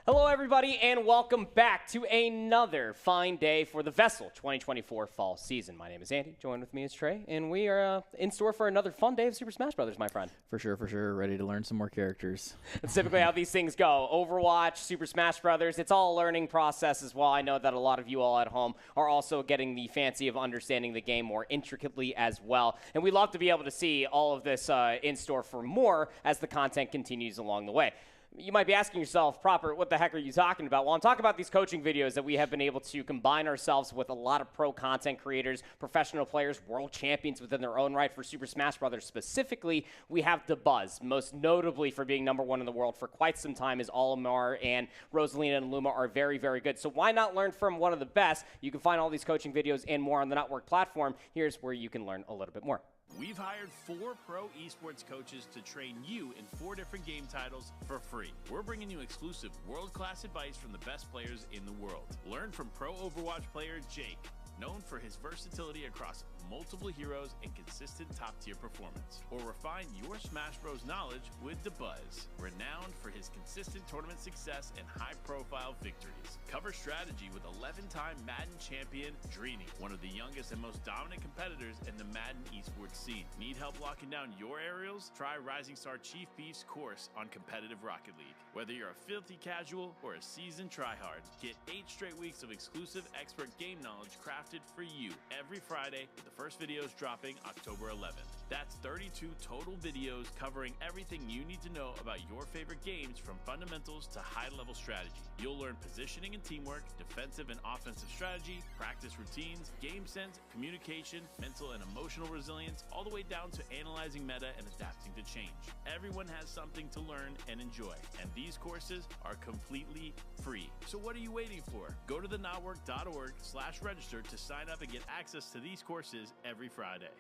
Hello, everybody, and welcome back to another fine day for the VESL 2024 fall season. My name is Andy. Joined with me is Trey, and we are in store for another fun day of Super Smash Brothers, my friend. For sure. Ready to learn some more characters. That's typically how these things go. Overwatch, Super Smash Brothers, it's all a learning process as well. I know that a lot of you all at home are also getting the fancy of understanding the game more intricately as well. And we love to be able to see all of this in store for more as the content continues along the way. You might be asking yourself, Proper, what the heck are you talking about? Well, I'm talking about these coaching videos that we have been able to combine ourselves with a lot of pro content creators, professional players, world champions within their own right. For Super Smash Brothers specifically, we have The Buzz, most notably for being #1 in the world for quite some time, as Olimar and Rosalina and Luma are very, very good. So why not learn from one of the best? You can find all these coaching videos and more on the Network platform. Here's where you can learn a little bit more. We've hired 4 pro esports coaches to train you in 4 different game titles for free. We're bringing you exclusive world-class advice from the best players in the world. Learn from pro Overwatch player Jake, known for his versatility across multiple heroes and consistent top-tier performance. Or refine your Smash Bros. Knowledge with The Buzz, renowned for his consistent tournament success and high-profile victories. Cover strategy with 11-time Madden champion Drini, one of the youngest and most dominant competitors in the Madden esports scene. Need help locking down your aerials? Try Rising Star Chief Beef's course on competitive Rocket League. Whether you're a filthy casual or a seasoned tryhard, get 8 straight weeks of exclusive expert game knowledge crafted for you every Friday, with the first videos dropping October 11th. That's 32 total videos covering everything you need to know about your favorite games, from fundamentals to high-level strategy. You'll learn positioning and teamwork, defensive and offensive strategy, practice routines, game sense, communication, mental and emotional resilience, all the way down to analyzing meta and adapting to change. Everyone has something to learn and enjoy, and these courses are completely free. So what are you waiting for? Go to thenotwork.org/register to sign up and get access to these courses every Friday.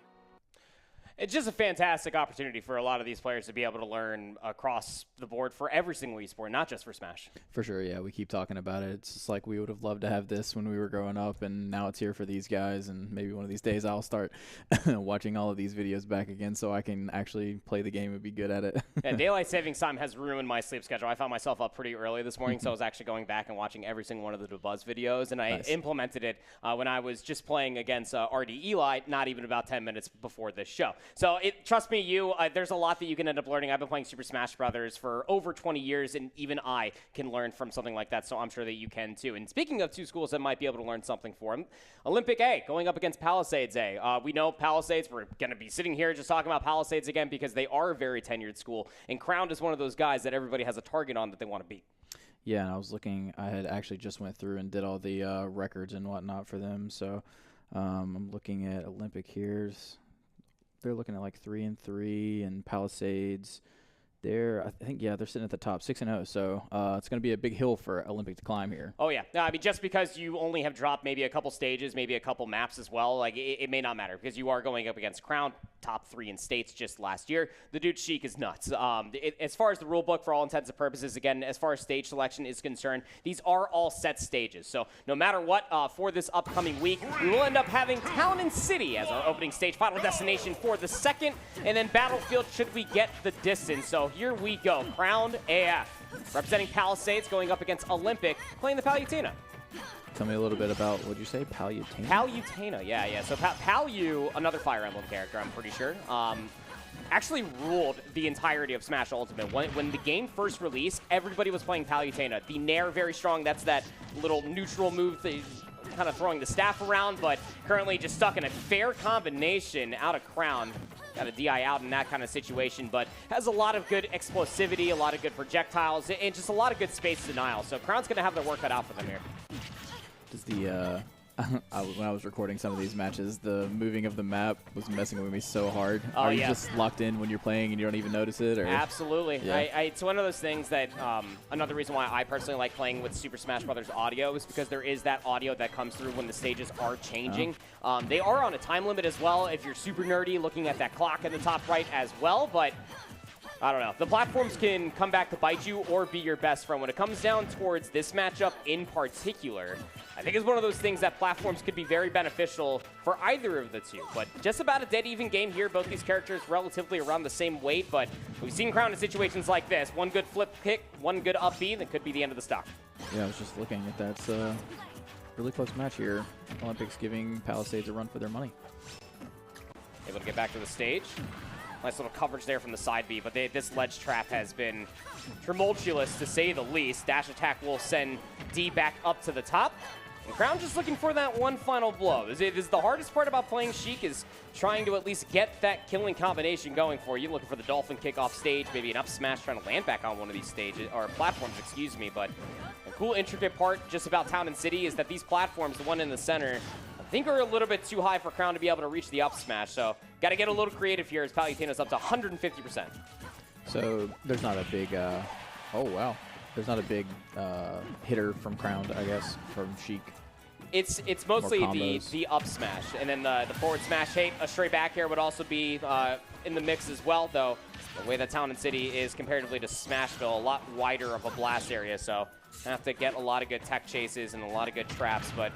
It's just a fantastic opportunity for a lot of these players to be able to learn across the board for every single esport, not just for Smash. For sure, yeah. We keep talking about it. It's just like we would have loved to have this when we were growing up, and now it's here for these guys. And maybe one of these days I'll start watching all of these videos back again so I can actually play the game and be good at it. Yeah, daylight savings time has ruined my sleep schedule. I found myself up pretty early this morning, so I was actually going back and watching every single one of the Buzz videos, and I implemented it when I was just playing against RD Eli, not even about 10 minutes before this show. So trust me, there's a lot that you can end up learning. I've been playing Super Smash Brothers for over 20 years, and even I can learn from something like that, so I'm sure that you can too. And speaking of 2 schools that might be able to learn something from, Olympic A going up against Palisades A. We know Palisades, we're going to be sitting here just talking about Palisades again because they are a very tenured school, and Crown is one of those guys that everybody has a target on that they want to beat. Yeah, and I was looking, I had actually just went through and did all the records and whatnot for them, so I'm looking at Olympic here. They're looking at like 3-3, and Palisades, they're sitting at the top 6-0. So it's going to be a big hill for Olympic to climb here. Oh yeah, I mean, just because you only have dropped maybe a couple stages, maybe a couple maps as well, like it may not matter because you are going up against Crown, top 3 in states just last year. The dude Sheik is nuts. As far as the rule book, for all intents and purposes, again, as far as stage selection is concerned, these are all set stages. So no matter what, for this upcoming week, we will end up having Town and City as our opening stage, final destination for the second, and then Battlefield should we get the distance. So here we go, Crown AF. Representing Palisades going up against Olympic, playing the Palutena. Tell me a little bit about, what did you say, Palutena? Palutena, yeah. So Palu, another Fire Emblem character, I'm pretty sure, actually ruled the entirety of Smash Ultimate. When the game first released, everybody was playing Palutena. The Nair, very strong. That's that little neutral move that kind of throwing the staff around, but currently just stuck in a fair combination out of Crown. Got a DI out in that kind of situation, but has a lot of good explosivity, a lot of good projectiles, and just a lot of good space denial. So Crown's going to have their work cut out for them here. Does the when I was recording some of these matches, the moving of the map was messing with me so hard. Oh, Are you just locked in when you're playing and you don't even notice it? Or? Absolutely. Yeah. It's one of those things that another reason why I personally like playing with Super Smash Brothers audio is because there is that audio that comes through when the stages are changing. They are on a time limit as well if you're super nerdy, looking at that clock in the top right as well, but I don't know. The platforms can come back to bite you or be your best friend. When it comes down towards this matchup in particular, I think it's one of those things that platforms could be very beneficial for either of the two. But just about a dead even game here. Both these characters relatively around the same weight, but we've seen Crown in situations like this. One good flip kick, one good up B, that could be the end of the stock. Yeah, I was just looking at that. It's a really close match here. Olympics giving Palisades a run for their money. Able to get back to the stage. Nice little coverage there from the side B, but this ledge trap has been tumultuous to say the least. Dash attack will send D back up to the top. And Crown just looking for that one final blow. This is the hardest part about playing Sheik, is trying to at least get that killing combination going for you. Looking for the dolphin kick off stage, maybe an up smash, trying to land back on one of these stages, or platforms, excuse me. But the cool intricate part just about Town and City is that these platforms, the one in the center, I think are a little bit too high for Crown to be able to reach the up smash. So got to get a little creative here as Palutena's up to 150%. So there's not a big, oh wow. There's not a big hitter from Crown, I guess, from Sheik. It's mostly the up smash, and then the forward smash. Hey, a straight back here would also be in the mix as well, though. The way that Town and City is comparatively to Smashville, a lot wider of a blast area, so have to get a lot of good tech chases and a lot of good traps. But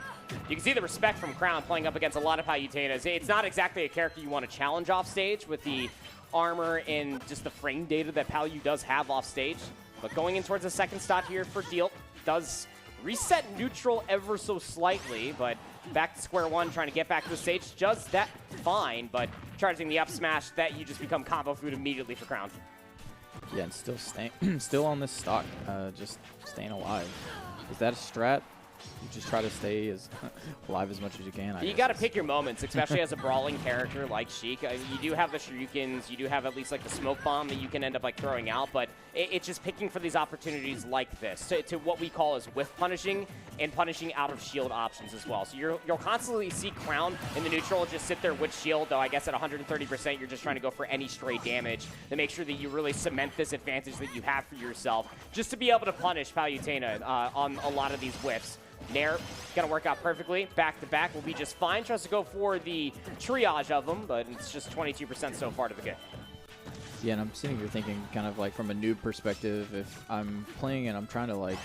you can see the respect from Crown playing up against a lot of Palutenas. It's not exactly a character you want to challenge off stage with the armor and just the frame data that Palu does have off stage. But going in towards the second stock here for Deal does reset neutral ever so slightly, but back to square one, trying to get back to the stage. Does that fine, but charging the up smash, that you just become combo food immediately for Crown. Yeah, and still on this stock, just staying alive. Is that a strat? You just try to stay as alive as much as you can. You got to pick your moments, especially as a brawling character like Sheik. You do have the shurikens, you do have at least like the smoke bomb that you can end up like throwing out, but it's just picking for these opportunities like this to what we call as whiff punishing and punishing out of shield options as well. So you'll constantly see Crown in the neutral just sit there with shield, though I guess at 130% you're just trying to go for any straight damage to make sure that you really cement this advantage that you have for yourself, just to be able to punish Palutena on a lot of these whiffs. Nair gonna work out perfectly. Back to back will be just fine. Tries to go for the triage of them, but it's just 22% so far to the game. Yeah, and I'm sitting here thinking kind of like from a noob perspective, if I'm playing and I'm trying to like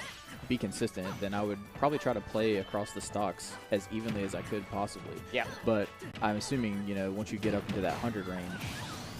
be consistent, then I would probably try to play across the stocks as evenly as I could possibly. Yeah. But I'm assuming, you know, once you get up into that 100 range,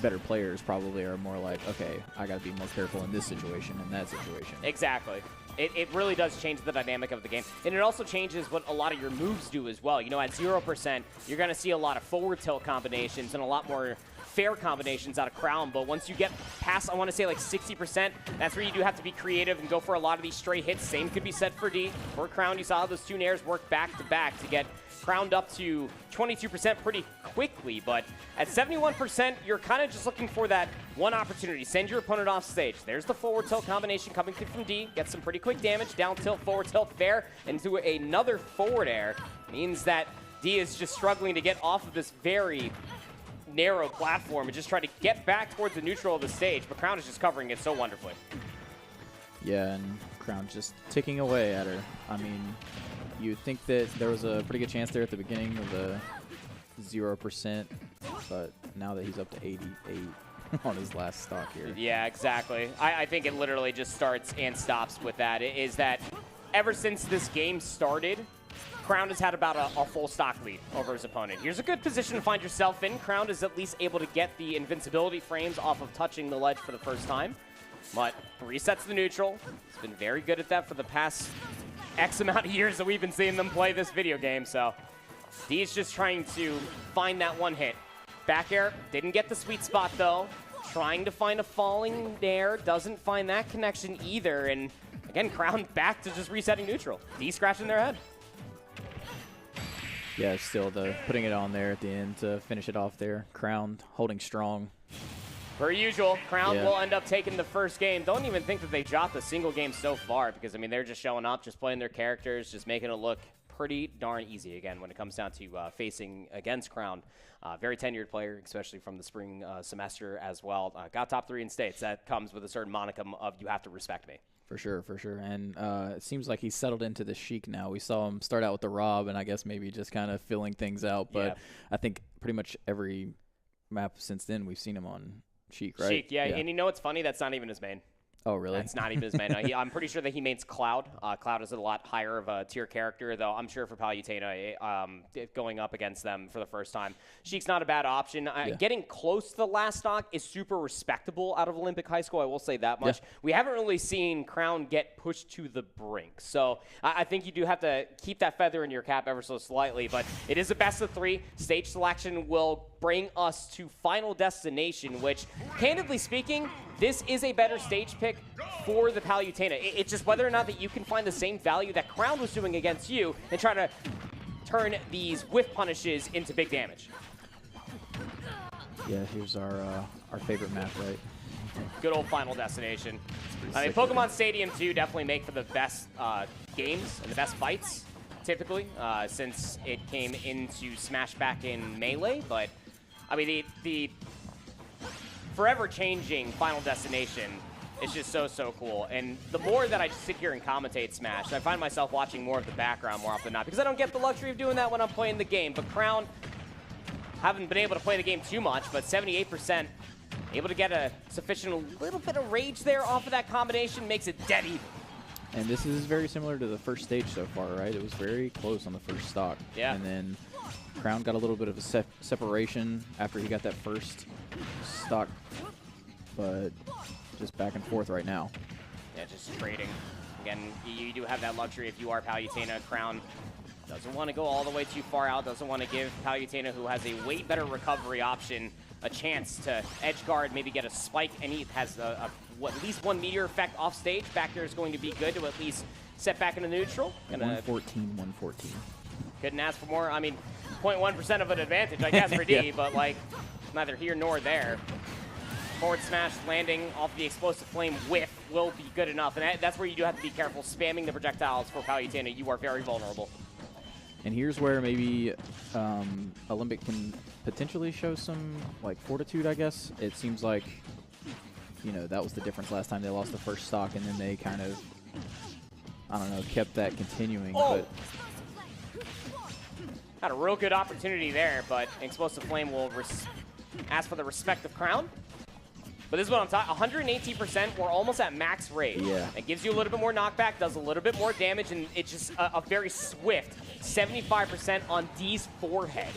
better players probably are more like, okay, I got to be more careful in this situation and that situation. Exactly. It really does change the dynamic of the game. And it also changes what a lot of your moves do as well. You know, at 0%, you're going to see a lot of forward tilt combinations and a lot more fair combinations out of Crown. But once you get past, I want to say like 60%, that's where you do have to be creative and go for a lot of these straight hits. Same could be said for D. For Crown, you saw those two nairs work back to back to get Crowned up to 22% pretty quickly, but at 71%, you're kind of just looking for that one opportunity. Send your opponent off stage. There's the forward tilt combination coming through from D. Get some pretty quick damage. Down tilt, forward tilt, fair, into another forward air. Means that D is just struggling to get off of this very narrow platform and just try to get back towards the neutral of the stage, but Crown is just covering it so wonderfully. Yeah, and Crown just ticking away at her. I mean, you'd think that there was a pretty good chance there at the beginning of the 0%, but now that he's up to 88 on his last stock here. Yeah, exactly. I think it literally just starts and stops with that. It is that ever since this game started, Crown has had about a full stock lead over his opponent. Here's a good position to find yourself in. Crown is at least able to get the invincibility frames off of touching the ledge for the first time, but resets the neutral. He's been very good at that for the past X amount of years that we've been seeing them play this video game, so D's just trying to find that one hit. Back air, didn't get the sweet spot though. Trying to find a falling there, doesn't find that connection either, and again, Crown back to just resetting neutral. D scratching their head. Yeah, still putting it on there at the end to finish it off there. Crown holding strong. Per usual, Crown will end up taking the first game. Don't even think that they dropped a single game so far because, I mean, they're just showing up, just playing their characters, just making it look pretty darn easy again when it comes down to facing against Crown. Very tenured player, especially from the spring semester as well. Got top 3 in states. That comes with a certain monicum of you have to respect me. For sure, for sure. And it seems like he's settled into the Sheik now. We saw him start out with the Rob and I guess maybe just kind of filling things out. But I think pretty much every map since then we've seen him on Sheik, right? Sheik, yeah. And you know what's funny? That's not even his main. Oh, really? That's not even his main. No, I'm pretty sure that he mains Cloud. Cloud is a lot higher of a tier character, though I'm sure for Palutena, going up against them for the first time, Sheik's not a bad option. Getting close to the last stock is super respectable out of Olympic High School, I will say that much. Yeah. We haven't really seen Crown get pushed to the brink, so I think you do have to keep that feather in your cap ever so slightly, but it is a best of 3. Stage selection will bring us to Final Destination, which, candidly speaking, this is a better stage pick for the Palutena. It's just whether or not that you can find the same value that Crown was doing against you and try to turn these whiff punishes into big damage. Yeah, here's our favorite map, right? Good old Final Destination. I mean, Pokemon Stadium 2 definitely make for the best games and the best fights, typically, since it came into Smash back in Melee. But, I mean, the forever changing Final Destination is just so cool. And the more that I just sit here and commentate Smash, I find myself watching more of the background more often than not, because I don't get the luxury of doing that when I'm playing the game. But Crown, haven't been able to play the game too much, but 78% able to get a little bit of rage there off of that combination, makes it dead even. And this is very similar to the first stage so far, right? It was very close on the first stock. Yeah. And then Crown got a little bit of a separation after he got that first stock, but just back and forth right now. Yeah, just trading. Again, you do have that luxury if you are Palutena. Crown doesn't want to go all the way too far out, doesn't want to give Palutena, who has a way better recovery option, a chance to edge guard, maybe get a spike, and he has at least 1 meteor effect off stage. Back there is going to be good to at least set back into neutral. 114, 114. Couldn't ask for more. I mean, 0.1% of an advantage, I guess, for D, yeah. But, like, neither here nor there. Forward smash landing off the explosive flame whiff will be good enough, and that's where you do have to be careful. Spamming the projectiles for Palutena, you are very vulnerable. And here's where maybe Olympic can potentially show some, like, fortitude, I guess. It seems like, you know, that was the difference last time. They lost the first stock, and then they kind of, I don't know, kept that continuing. Oh. But had a real good opportunity there, but Explosive Flame will ask for the respect of Crown. But this is what I'm talking, 118%, we're almost at max rate. Yeah. It gives you a little bit more knockback, does a little bit more damage, and it's just a very swift 75% on D's forehead.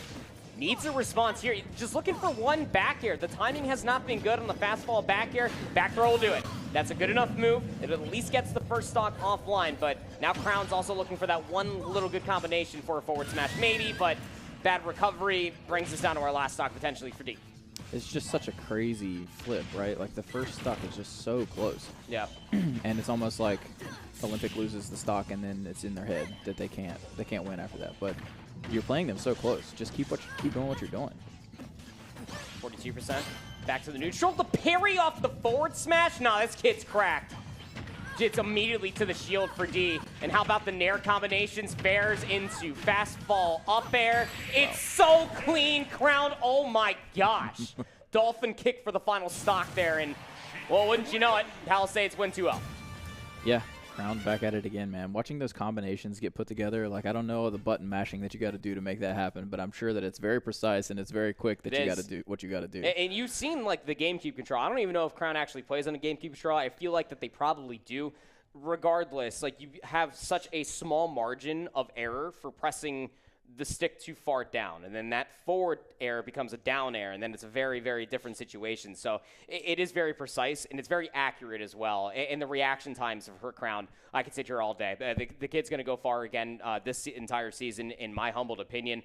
Needs a response here. Just looking for one back air. The timing has not been good on the fastball back air. Back throw will do it. That's a good enough move. It at least gets the first stock offline, but now Crown's also looking for that one little good combination for a forward smash, maybe, but bad recovery brings us down to our last stock potentially for D. It's just such a crazy flip, right? Like, the first stock is just so close. Yeah. And it's almost like Olympic loses the stock and then it's in their head that they can't win after that. But you're playing them so close. Just keep doing what you're doing. 42%. Back to the neutral. The parry off the forward smash? No, this kid's cracked. It's immediately to the shield for D. And how about the Nair combinations? Bears into fastball up air. It's so clean, Crown. Oh my gosh. Dolphin kick for the final stock there. And, well, wouldn't you know it, Palisades win 2-0. Yeah, Crown back at it again, man. Watching those combinations get put together, like, I don't know the button mashing that you got to do to make that happen, but I'm sure that it's very precise and it's very quick that you got to do what you got to do. And you've seen, like, the GameCube control. I don't even know if Crown actually plays on a GameCube control. I feel like that they probably do. Regardless, like, you have such a small margin of error for pressing the stick too far down, and then that forward air becomes a down air, and then it's a very, very different situation. So it is very precise, and it's very accurate as well. And the reaction times of her Crown, I could sit here all day. The kid's going to go far again this entire season, in my humbled opinion.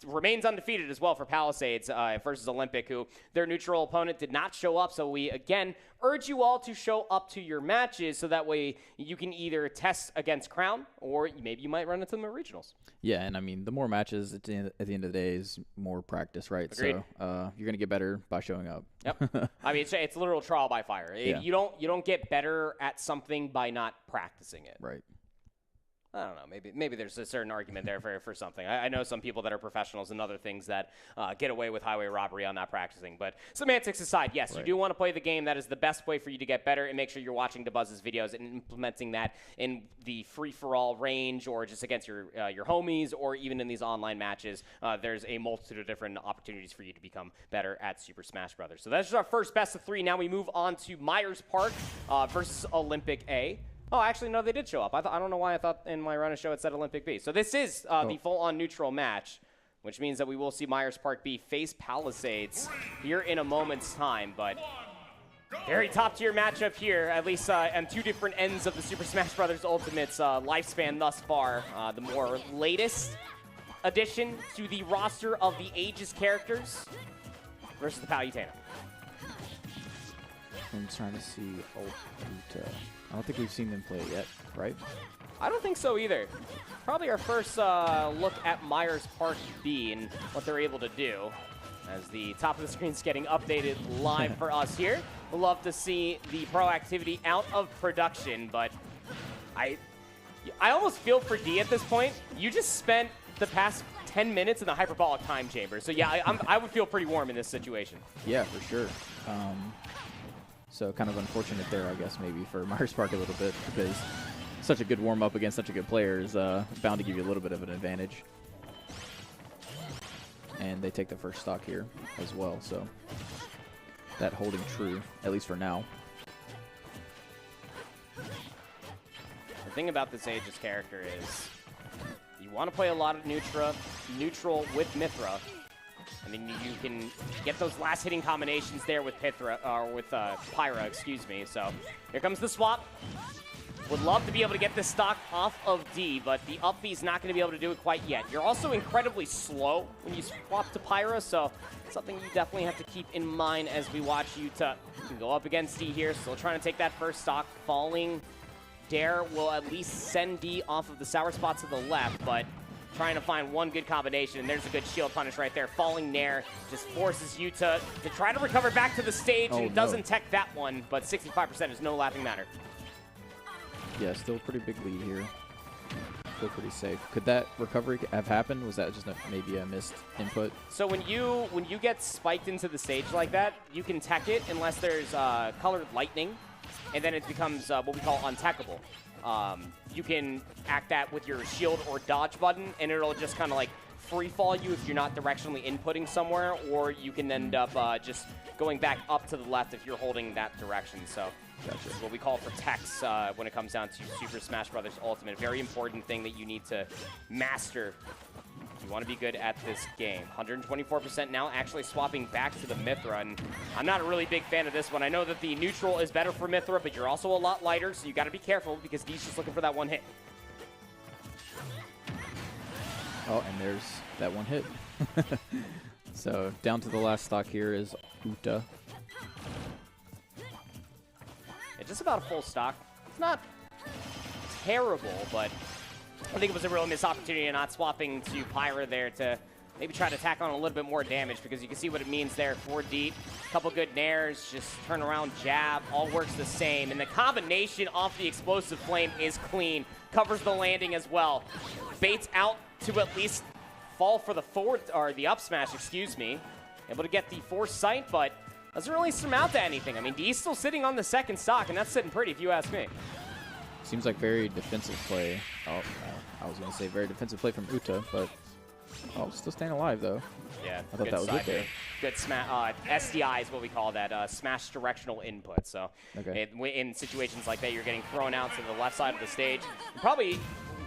Remains undefeated as well for Palisades versus Olympic, who their neutral opponent did not show up. So we, again, urge you all to show up to your matches so that way you can either test against Crown or maybe you might run into them at regionals. Yeah, and I mean, the more matches at the end of the day is more practice, right? Agreed. So you're going to get better by showing up. Yep. I mean, it's literal trial by fire. Yeah. You don't get better at something by not practicing it. Right. I don't know. Maybe there's a certain argument there for something. I know some people that are professionals and other things that get away with highway robbery on not practicing. But semantics aside, yes, you do want to play the game. That is the best way for you to get better, and make sure you're watching DeBuzz's videos and implementing that in the free-for-all range or just against your homies or even in these online matches. There's a multitude of different opportunities for you to become better at Super Smash Brothers. So that's just our first best of 3. Now we move on to Myers Park versus Olympic A. Oh, actually, no, they did show up. I don't know why I thought in my run of show it said Olympic B. So this is the full-on neutral match, which means that we will see Myers Park B face Palisades here in a moment's time. But very top-tier matchup here, at least on 2 different ends of the Super Smash Bros. Ultimate's lifespan thus far. The more latest addition to the roster of the Aegis characters versus the Palutena. I'm trying to see Ultimate. I don't think we've seen them play it yet, right? I don't think so either. Probably our first look at Myers Park B and what they're able to do. As the top of the screen is getting updated live for us here. We'll love to see the proactivity out of production, but I almost feel for D at this point. You just spent the past 10 minutes in the hyperbolic time chamber. So yeah, I would feel pretty warm in this situation. Yeah, for sure. So kind of unfortunate there, I guess, maybe for Myers Park a little bit, because such a good warm-up against such a good player is bound to give you a little bit of an advantage. And they take the first stock here as well, so that holding true, at least for now. The thing about this Aegis character is you want to play a lot of neutral with Mythra. And then you can get those last hitting combinations there with Pyra, excuse me. So here comes the swap. Would love to be able to get this stock off of D, but the up B is not going to be able to do it quite yet. You're also incredibly slow when you swap to Pyra, so something you definitely have to keep in mind as we watch you to go up against D here. Still trying to take that first stock. Falling Dare will at least send D off of the sour spot to the left, but trying to find one good combination, and there's a good shield punish right there. Falling Nair just forces you to try to recover back to the stage, and doesn't tech that one, but 65% is no laughing matter. Yeah, still pretty big lead here. Still pretty safe. Could that recovery have happened? Was that just maybe a missed input? So when you get spiked into the stage like that, you can tech it unless there's colored lightning, and then it becomes what we call untechable. You can act that with your shield or dodge button, and it'll just kind of like free fall you if you're not directionally inputting somewhere, or you can end up just going back up to the left if you're holding that direction. So that's what we call for techs when it comes down to Super Smash Bros. Ultimate. A very important thing that you need to master if you want to be good at this game. 124% now actually swapping back to the Mythra, and I'm not a really big fan of this one. I know that the neutral is better for Mythra, but you're also a lot lighter, so you got to be careful because D's just looking for that one hit. Oh, and there's that one hit. So down to the last stock here is Uta. It's just about a full stock. It's not terrible, but I think it was a real missed opportunity not swapping to Pyra there to maybe try to tack on a little bit more damage, because you can see what it means there for Deep. Couple good nairs, just turn around jab, all works the same. And the combination off the explosive flame is clean. Covers the landing as well. Baits out to at least fall for the forward, or the up smash, excuse me. Able to get the foresight, but doesn't really surmount to anything. I mean, D's still sitting on the second stock, and that's sitting pretty if you ask me. Seems like very defensive play. Oh, I was going to say very defensive play from Uta, but still staying alive, though. Yeah, I thought that was it there. Good smash. SDI is what we call that, smash directional input. So in situations like that, you're getting thrown out to the left side of the stage. You probably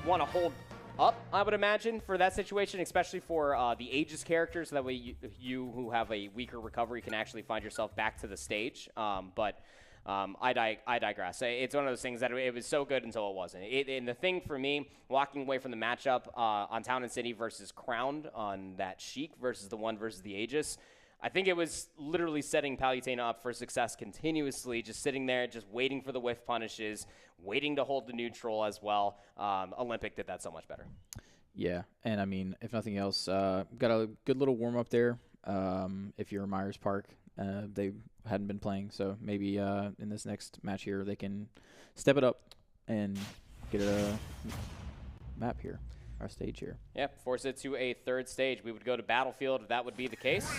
want to hold up, I would imagine, for that situation, especially for the Aegis characters. So that way you who have a weaker recovery can actually find yourself back to the stage. I digress. It's one of those things that it was so good until it wasn't. And the thing for me, walking away from the matchup on Town and City versus Crowned on that Sheik versus the one versus the Aegis, I think it was literally setting Palutena up for success continuously, just sitting there, just waiting for the whiff punishes, waiting to hold the neutral as well. Olympic did that so much better. Yeah, and I mean, if nothing else, got a good little warm-up there. If you're Myers Park, they hadn't been playing, so maybe in this next match here they can step it up and get a map here, our stage here. Yeah, force it to a third stage. We would go to Battlefield if that would be the case.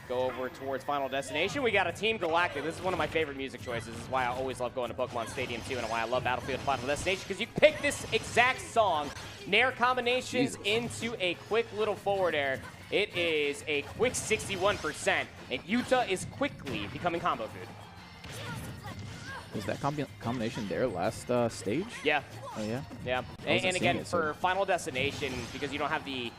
Go over towards Final Destination. We got a Team Galactic. This is one of my favorite music choices. This is why I always love going to Pokemon Stadium too, and why I love Battlefield Final Destination, because you pick this exact song, Nair combinations into a quick little forward air. It is a quick 61%, and Yuta is quickly becoming combo food. Was that combination there last stage? Yeah. Oh, yeah? Yeah. And again, for Final Destination, because you don't have the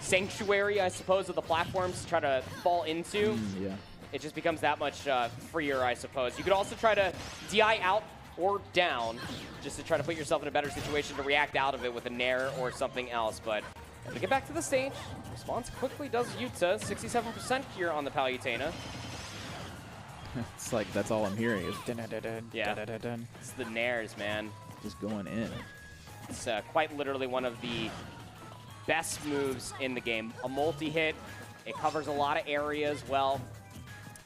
sanctuary, I suppose, of the platforms to try to fall into, yeah. It just becomes that much freer, I suppose. You could also try to DI out or down, just to try to put yourself in a better situation to react out of it with a Nair or something else. But to get back to the stage, response quickly does Yuta, 67% here on the Palutena. It's like that's all I'm hearing is dun, dun, dun, dun, yeah. dun, dun, dun. It's the Nairs, man. Just going in. It's quite literally one of the best moves in the game. A multi-hit. It covers a lot of area as well.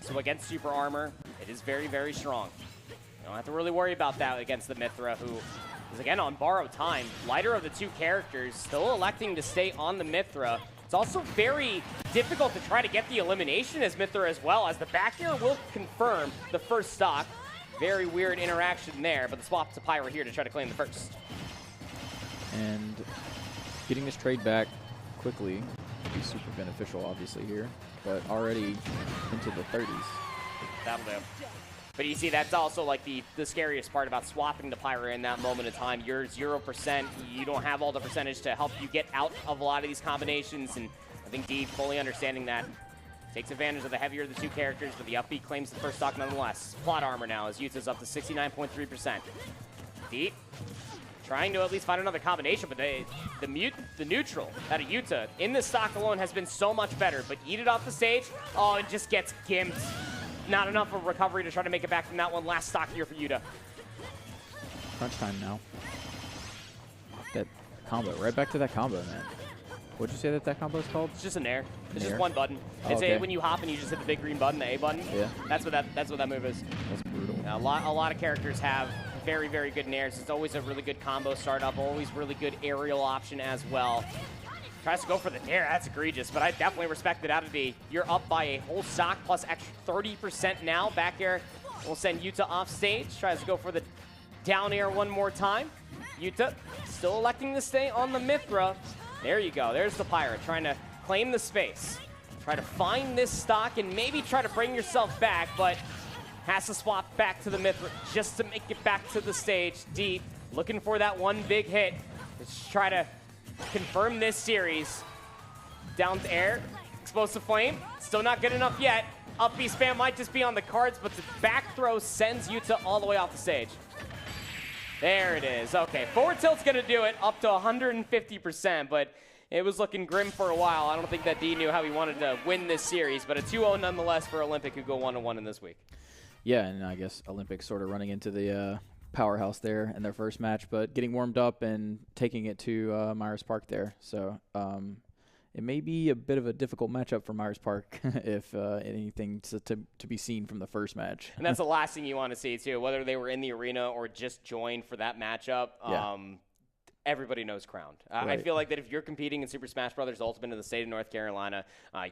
So against Super Armor, it is very, very strong. You don't have to really worry about that against the Mythra, who is, again, on borrowed time. Lighter of the two characters, still electing to stay on the Mythra. It's also very difficult to try to get the elimination as Mythra as well, as the back air will confirm the first stock. Very weird interaction there, but the swap to Pyra here to try to claim the first. And getting this trade back quickly would be super beneficial, obviously, here. But already into the 30s. That'll do. But you see, that's also like the scariest part about swapping to Pyra in that moment of time. You're 0%. You don't have all the percentage to help you get out of a lot of these combinations. And I think D, fully understanding that, takes advantage of the heavier of the two characters, but the up B claims the first stock nonetheless. Plot armor now as Yuta's up to 69.3%. D trying to at least find another combination, but the neutral out of Yuta in this stock alone has been so much better. But eat it off the stage, oh, it just gets gimped. Not enough of recovery to try to make it back from that one. Last stock here for Yuta. Crunch time now. That combo, right back to that combo, man. What'd you say that combo is called? It's just a Nair. It's Nair? just one button. Oh, It's okay. when you hop and you just hit the big green button, the A button. Yeah. That's what that move is. That's brutal. Now, a lot of characters have very, very good Nairs. It's always a really good combo startup, always really good aerial option as well. Tries to go for the Nair, that's egregious, but I definitely respect it out of D. You're up by a whole stock plus extra 30% now. Back air will send Yuta off stage. Tries to go for the down air one more time. Yuta still electing to stay on the Mythra. There you go, there's the Pirate trying to claim the space. Try to find this stock and maybe try to bring yourself back, but has to swap back to the Mythra just to make it back to the stage. Deep, looking for that one big hit. Let's try to confirm this series. Down to air, explosive flame, still not good enough yet. Up B spam might just be on the cards, but the back throw sends Yuta all the way off the stage. There it is. Okay, forward tilt's gonna do it, up to 150%, but it was looking grim for a while. I don't think that D knew how he wanted to win this series, but a 2-0 nonetheless for Olympic, who go 1-1 in this week. Yeah, and I guess Olympic sort of running into the powerhouse there in their first match, but getting warmed up and taking it to Myers Park there. So it may be a bit of a difficult matchup for Myers Park if anything to be seen from the first match. And that's the last thing you want to see, too, whether they were in the arena or just joined for that matchup. Yeah. Everybody knows Crowned. I Right. feel like that if you're competing in Super Smash Bros. Ultimate in the state of North Carolina,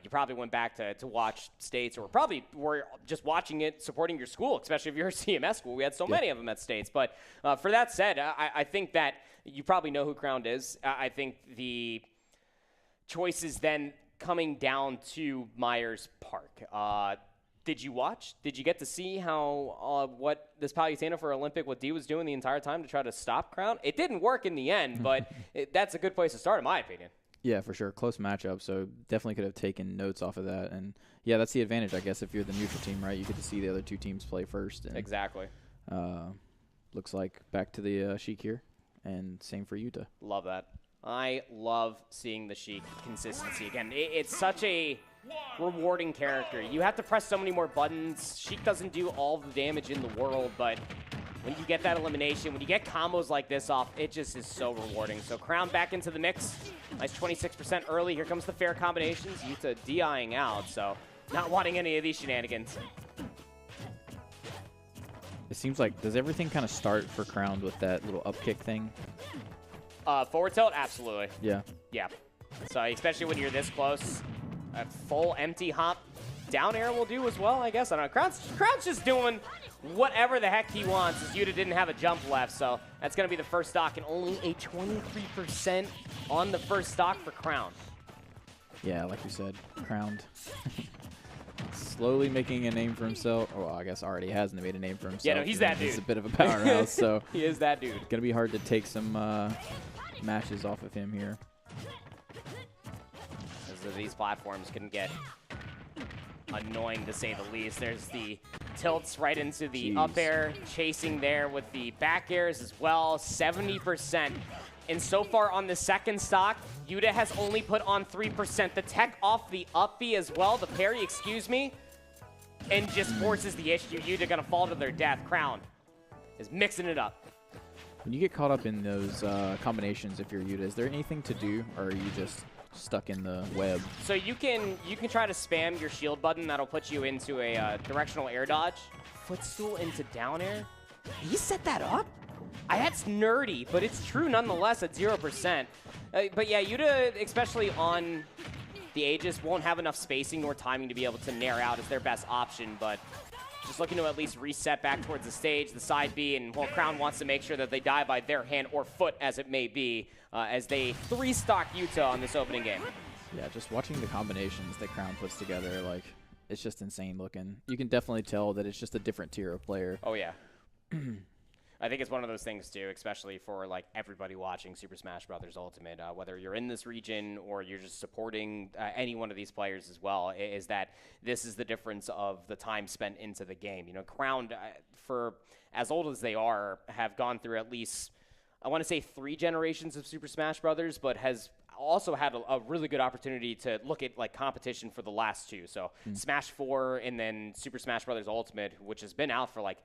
you probably went back to watch States, or probably were just watching it, supporting your school, especially if you're a CMS school. We had so many of them at States. But for that said, I think that you probably know who Crowned is. I think the choice is then coming down to Myers Park. Did you watch? Did you get to see how what this Palutena for Olympic, what D was doing the entire time to try to stop Crown? It didn't work in the end, but that's a good place to start, in my opinion. Yeah, for sure. Close matchup, so definitely could have taken notes off of that. And, yeah, that's the advantage, I guess, if you're the neutral team, right? You get to see the other two teams play first. And, Exactly. Looks like back to the Sheik here, and same for Yuta. Love that. I love seeing the Sheik consistency. Again, it's such a rewarding character. You have to press so many more buttons. Sheik doesn't do all the damage in the world, but when you get that elimination, when you get combos like this off, it just is so rewarding. So Crown back into the mix. Nice 26% early. Here comes the fair combinations. Yuta DIing out, so not wanting any of these shenanigans. It seems like, does everything kind of start for Crowned with that little up kick thing? Forward tilt, absolutely. Yeah. Yeah. So especially when you're this close, a full empty hop down air will do as well, I guess. I don't know. Crown's just doing whatever the heck he wants, as Yuta didn't have a jump left. So that's going to be the first stock, and only a 23% on the first stock for Crown. Yeah, like you said, crowned. Slowly making a name for himself. Oh, well, I guess already has made a name for himself. Yeah, no, he's that dude. He's a bit of a powerhouse, so he is that dude. Gonna be hard to take some matches off of him here. As these platforms can get annoying, to say the least. There's the tilts right into the up air, chasing there with the back airs as well. 70%. And so far on the second stock, Yuta has only put on 3%. The tech off the up B as well, the parry, excuse me, and just forces the issue. Yuta gonna fall to their death. Crown is mixing it up. When you get caught up in those combinations, if you're Yuta, is there anything to do, or are you just stuck in the web? So you can try to spam your shield button. That'll put you into a directional air dodge. Footstool into down air. He set that up? That's nerdy, but it's true nonetheless at 0%. But yeah, Yuta, especially on the Aegis, won't have enough spacing or timing to be able to nair out as their best option, but just looking to at least reset back towards the stage, the side B, and well, Crown wants to make sure that they die by their hand or foot, as it may be, as they 3-stock Yuta on this opening game. Yeah, just watching the combinations that Crown puts together, like, it's just insane looking. You can definitely tell that it's just a different tier of player. Oh, yeah. I think it's one of those things, too, especially for, like, everybody watching Super Smash Bros. Ultimate, whether you're in this region or you're just supporting any one of these players as well, is that this is the difference of the time spent into the game. You know, Crown, for as old as they are, have gone through at least, I want to say 3 generations of Super Smash Bros., but has also had a really good opportunity to look at, like, competition for the last 2. So Smash 4 and then Super Smash Bros. Ultimate, which has been out for, like,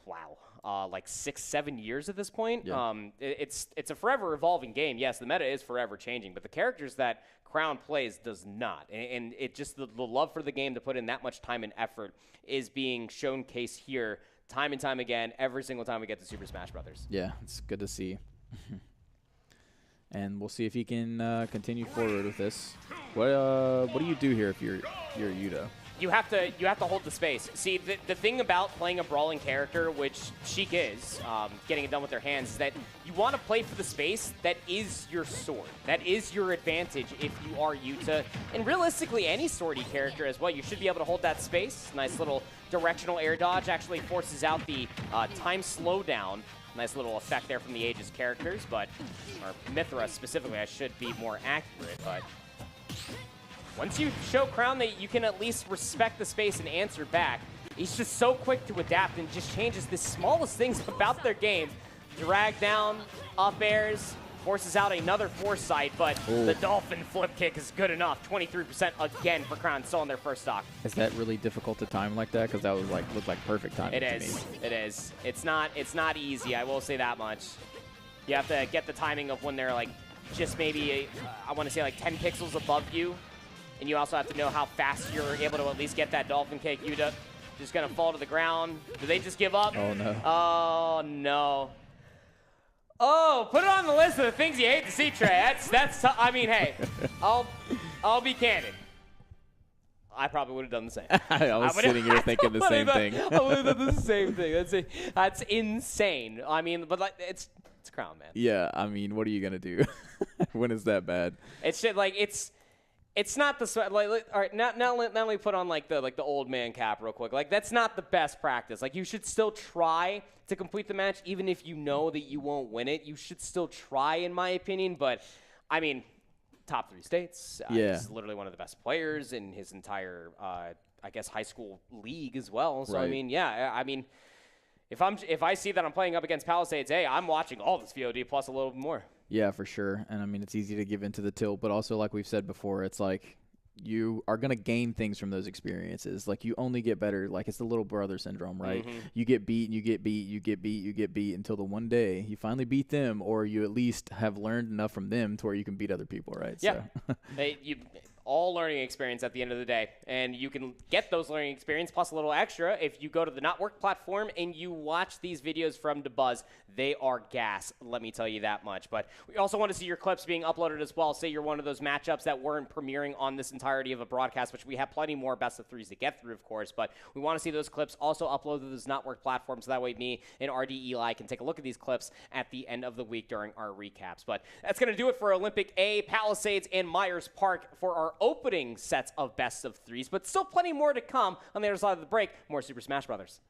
wow, like 6-7 years at this point. Yeah. It's a forever evolving game. Yes, the meta is forever changing, but the characters that Crown plays does not. And it just, the love for the game to put in that much time and effort is being showcased here time and time again, every single time we get to Super Smash Brothers. Yeah, it's good to see. And we'll see if he can continue forward with this. What do you do here if you're Yuta? You have to hold the space. See, the thing about playing a brawling character, which Sheik is, getting it done with their hands, is that you want to play for the space that is your sword. That is your advantage if you are Yuta. And realistically, any swordy character as well, you should be able to hold that space. Nice little directional air dodge actually forces out the time slowdown. Nice little effect there from the Aegis characters, or Mithra specifically, I should be more accurate, but once you show Crown that you can at least respect the space and answer back, he's just so quick to adapt and just changes the smallest things about their game. Drag down, up airs, forces out another foresight, but the dolphin flip kick is good enough. 23% again for Crown, still on their first stock. Is that really difficult to time like that? Because that was looked like perfect timing. It is. It is. It's not easy. I will say that much. You have to get the timing of when they're like just maybe I want to say like 10 pixels above you. And you also have to know how fast you're able to at least get that dolphin kick. Yuta just going to fall to the ground. Do they just give up? Oh, no. Oh, no. Oh, put it on the list of the things you hate to see, Trey. That's I mean, hey, I'll be candid. I probably would have done the same. I was sitting here thinking the same thing. I would have done the same thing. That's insane. I mean, but like it's Crown, man. Yeah, I mean, what are you going to do? When is that bad? It's just like it's not the like. All right, now let me put on like the old man cap real quick. Like that's not the best practice. Like you should still try to complete the match, even if you know that you won't win it. You should still try, in my opinion. But I mean, top 3 states. Yeah, he's literally one of the best players in his entire, I guess, high school league as well. So right. I mean, yeah, I mean, if I see that I'm playing up against Palisades, hey, I'm watching all this VOD plus a little bit more. Yeah, for sure. And I mean, it's easy to give into the tilt, but also like we've said before, it's like you are going to gain things from those experiences. Like you only get better. Like it's the little brother syndrome, right? Mm-hmm. You get beat, and you get beat, you get beat, you get beat until the one day you finally beat them, or you at least have learned enough from them to where you can beat other people, right? Yeah. So. all learning experience at the end of the day. And you can get those learning experience plus a little extra if you go to the Not Work platform and you watch these videos from DeBuzz. They are gas, let me tell you that much. But we also want to see your clips being uploaded as well. Say you're one of those matchups that weren't premiering on this entirety of a broadcast, which we have plenty more best of threes to get through, of course. But we want to see those clips also uploaded to those Not Work platforms. So that way me and RD Eli can take a look at these clips at the end of the week during our recaps. But that's going to do it for Olympic A, Palisades, and Myers Park for our opening sets of best of threes, but still plenty more to come on the other side of the break. More Super Smash Brothers.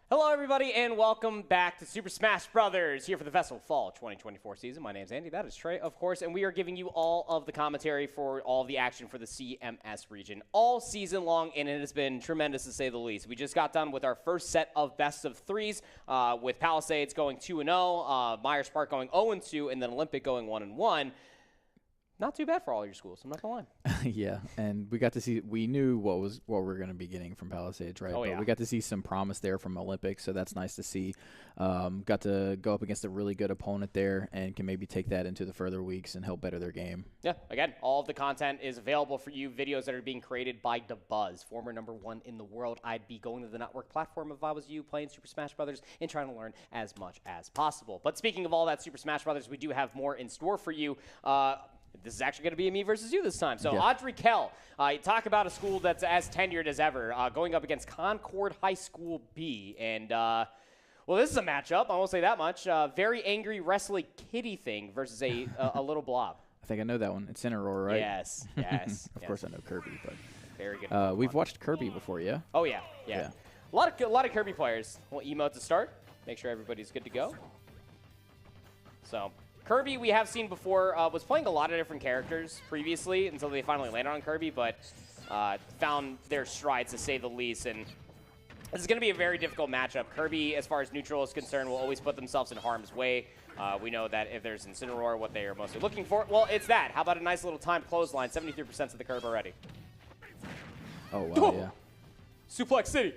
Hello, everybody, and welcome back to Super Smash Brothers here for the VESL Fall 2024 season. My name's Andy. That is Trey, of course, and we are giving you all of the commentary for all of the action for the CMS region all season long, and it has been tremendous to say the least. We just got done with our first set of best of threes, with Palisades going 2-0, Myers Park going 0-2, and then Olympic going 1-1. Not too bad for all your schools, I'm not gonna lie. Yeah, and we got to see. We knew what we're going to be getting from Palisades, right? Oh, but yeah. we got to see some promise there from Olympic, so that's nice to see. Got to go up against a really good opponent there, and can maybe take that into the further weeks and help better their game. Yeah, again, all of the content is available for you. Videos that are being created by DeBuzz, former #1 in the world. I'd be going to the network platform if I was you, playing Super Smash Brothers and trying to learn as much as possible. But speaking of all that Super Smash Brothers, we do have more in store for you. This is actually going to be a me versus you this time. So, yeah. Audrey Kell, you talk about a school that's as tenured as ever, going up against Concord High School B. And, well, this is a matchup. I won't say that much. Very angry wrestling kitty thing versus a little blob. I think I know that one. It's Cineroar, right? Yes, yes. Of course I know Kirby, but Very good. we've watched Kirby before, yeah? Oh, yeah. A lot of Kirby players. We'll emote to start. Make sure everybody's good to go. So, Kirby, we have seen before, was playing a lot of different characters previously until they finally landed on Kirby, but found their strides, to say the least. And this is going to be a very difficult matchup. Kirby, as far as neutral is concerned, will always put themselves in harm's way. We know that if there's Incineroar, what they are mostly looking for, well, it's that. How about a nice little timed clothesline? 73% of the curve already. Oh, wow, yeah. Suplex City.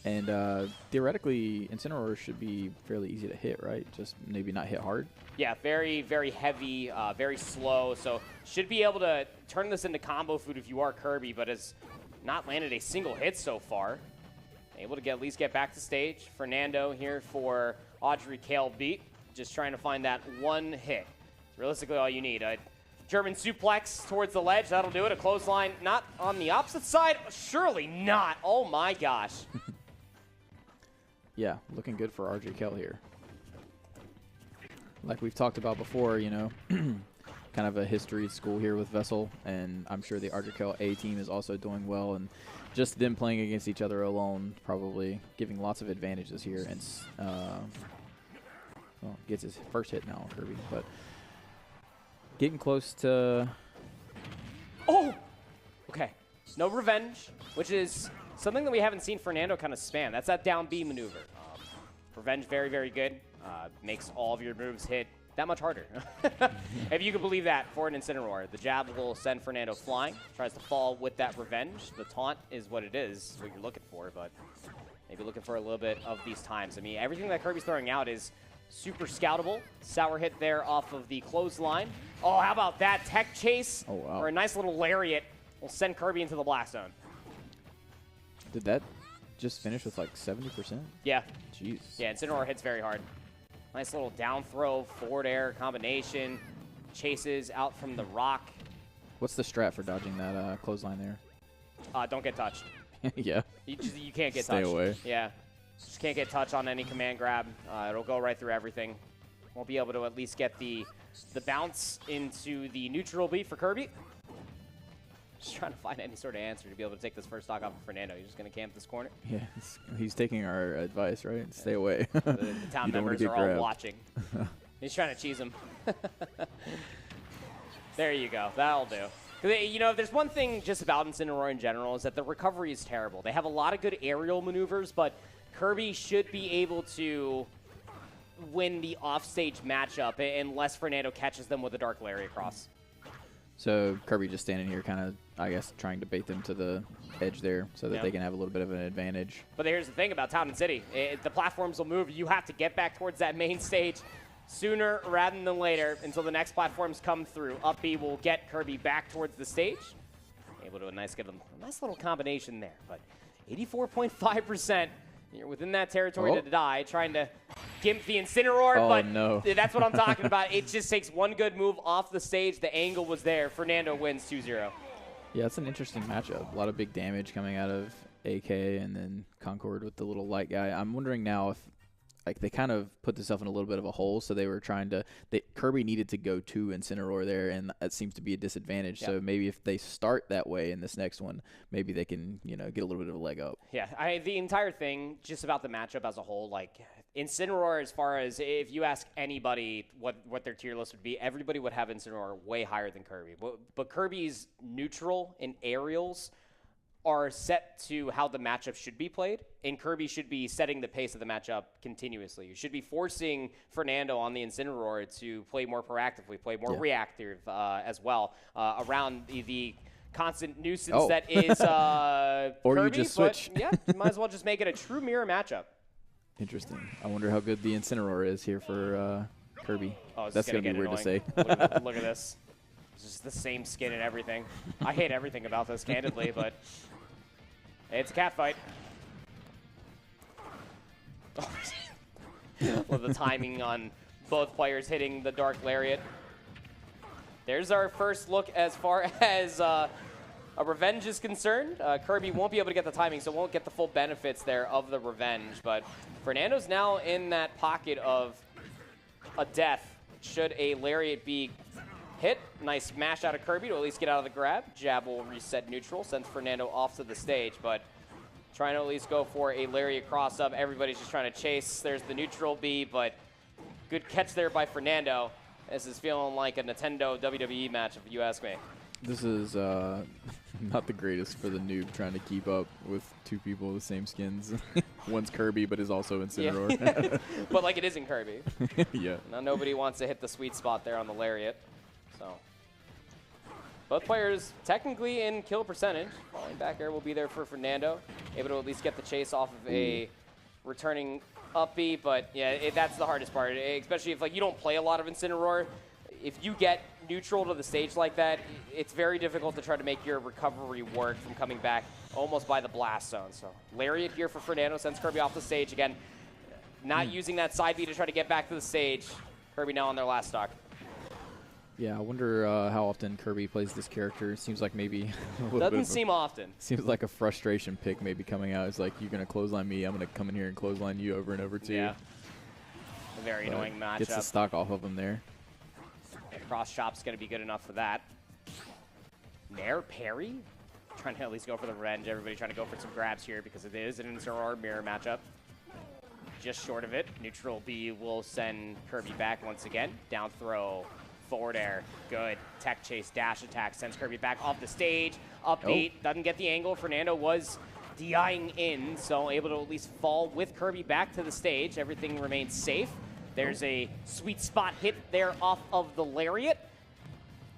And theoretically, Incineroar should be fairly easy to hit, right? Just maybe not hit hard. Yeah, very, very heavy, very slow. So should be able to turn this into combo food if you are Kirby, but has not landed a single hit so far. Able to at least get back to stage. Fernando here for Audrey Kale beat. Just trying to find that one hit. It's realistically all you need. A German suplex towards the ledge. That'll do it. A clothesline not on the opposite side. Surely not. Oh, my gosh. Yeah, looking good for RJ Kell here. Like we've talked about before, you know, kind of a history school here with VESL, and I'm sure the RJ Kell A team is also doing well, and just them playing against each other alone probably giving lots of advantages here. And well, gets his first hit now on Kirby, but getting close to... Oh! Okay. No revenge, which is something that we haven't seen Fernando kind of spam. That's that down B maneuver. Revenge, very, very good. Makes all of your moves hit that much harder. If you can believe that for an Incineroar. The jab will send Fernando flying. Tries to fall with that revenge. The taunt is what it is, what you're looking for, but maybe looking for a little bit of these times. I mean, everything that Kirby's throwing out is super scoutable. Sour hit there off of the clothesline. Oh, how about that? Tech chase, oh, wow. Or a nice little lariat will send Kirby into the blast zone. Did that just finish with like 70%? Yeah. Jeez. Yeah, Incineroar hits very hard. Nice little down throw, forward air combination. Chases out from the rock. What's the strat for dodging that clothesline there? Don't get touched. Yeah. You can't get Stay touched. away. Yeah. Just can't get touched on any command grab. It'll go right through everything. Won't be able to at least get the bounce into the neutral beat for Kirby. Just trying to find any sort of answer to be able to take this first stock off of Fernando. You're just going to camp this corner? Yeah, he's taking our advice, right? Stay away. The town members are all grabbed. watching. He's trying to cheese him. There you go. That'll do. You know, if there's one thing just about Incineroar in general is that the recovery is terrible. They have a lot of good aerial maneuvers, but Kirby should be able to win the offstage matchup unless Fernando catches them with a Dark Lariat cross. So Kirby just standing here kind of, I guess, trying to bait them to the edge there so that they can have a little bit of an advantage. But here's the thing about Town and City. The platforms will move. You have to get back towards that main stage sooner rather than later until the next platforms come through. Up B will get Kirby back towards the stage. Able to get a nice little combination there. But 84.5%. You're within that territory to die, trying to gimp the Incineroar, but no. That's what I'm talking about. It just takes one good move off the stage. The angle was there. Fernando wins 2-0. Yeah, it's an interesting matchup. A lot of big damage coming out of AK and then Concord with the little light guy. I'm wondering now if like they kind of put themselves in a little bit of a hole, so they were trying to. Kirby needed to go to Incineroar there, and that seems to be a disadvantage. So maybe if they start that way in this next one, maybe they can get a little bit of a leg up. Yeah, the entire thing, just about the matchup as a whole, like Incineroar, as far as if you ask anybody what their tier list would be, everybody would have Incineroar way higher than Kirby. But Kirby's neutral and aerials are set to how the matchup should be played, and Kirby should be setting the pace of the matchup continuously. You should be forcing Fernando on the Incineroar to play more proactively, play more reactive as well, around the constant nuisance that is or Kirby, you just switch. But, yeah, you might as well just make it a true mirror matchup. Interesting. I wonder how good the Incineroar is here for Kirby. Oh, that's going to be weird to say. Look at this. It's just the same skin and everything. I hate everything about this, candidly, but it's a cat fight. Love the timing on both players hitting the Dark Lariat. There's our first look as far as a revenge is concerned. Kirby won't be able to get the timing, so won't get the full benefits there of the revenge. But Fernando's now in that pocket of a death should a Lariat be hit. Nice smash out of Kirby to at least get out of the grab. Jab will reset neutral, sends Fernando off to the stage, but trying to at least go for a Lariat cross-up. Everybody's just trying to chase. There's the neutral B, but good catch there by Fernando. This is feeling like a Nintendo WWE match, if you ask me. This is not the greatest for the noob trying to keep up with two people with the same skins. One's Kirby, but is also Incineroar. Yeah. But like it isn't Kirby. Yeah. Now nobody wants to hit the sweet spot there on the Lariat. So both players technically in kill percentage. Falling back air will be there for Fernando. Able to at least get the chase off of a returning up B, but yeah, that's the hardest part, especially if like you don't play a lot of Incineroar. If you get neutral to the stage like that, it's very difficult to try to make your recovery work from coming back almost by the blast zone. So Lariat here for Fernando, sends Kirby off the stage again. Not using that side B to try to get back to the stage. Kirby now on their last stock. Yeah, I wonder how often Kirby plays this character. It seems like maybe a little Doesn't bit seem often. Seems like a frustration pick maybe coming out. It's like, you're going to clothesline me, I'm going to come in here and clothesline you over and over too. Yeah. A very annoying matchup. Gets the stock off of him there. And cross chop's going to be good enough for that. Nair parry? Trying to at least go for the revenge. Everybody trying to go for some grabs here because it is an Incineroar mirror matchup. Just short of it. Neutral B will send Kirby back once again. Down throw. Forward air, good. Tech chase, dash attack, sends Kirby back off the stage. Upbeat, doesn't get the angle. Fernando was DIing in, so able to at least fall with Kirby back to the stage. Everything remains safe. There's a sweet spot hit there off of the Lariat.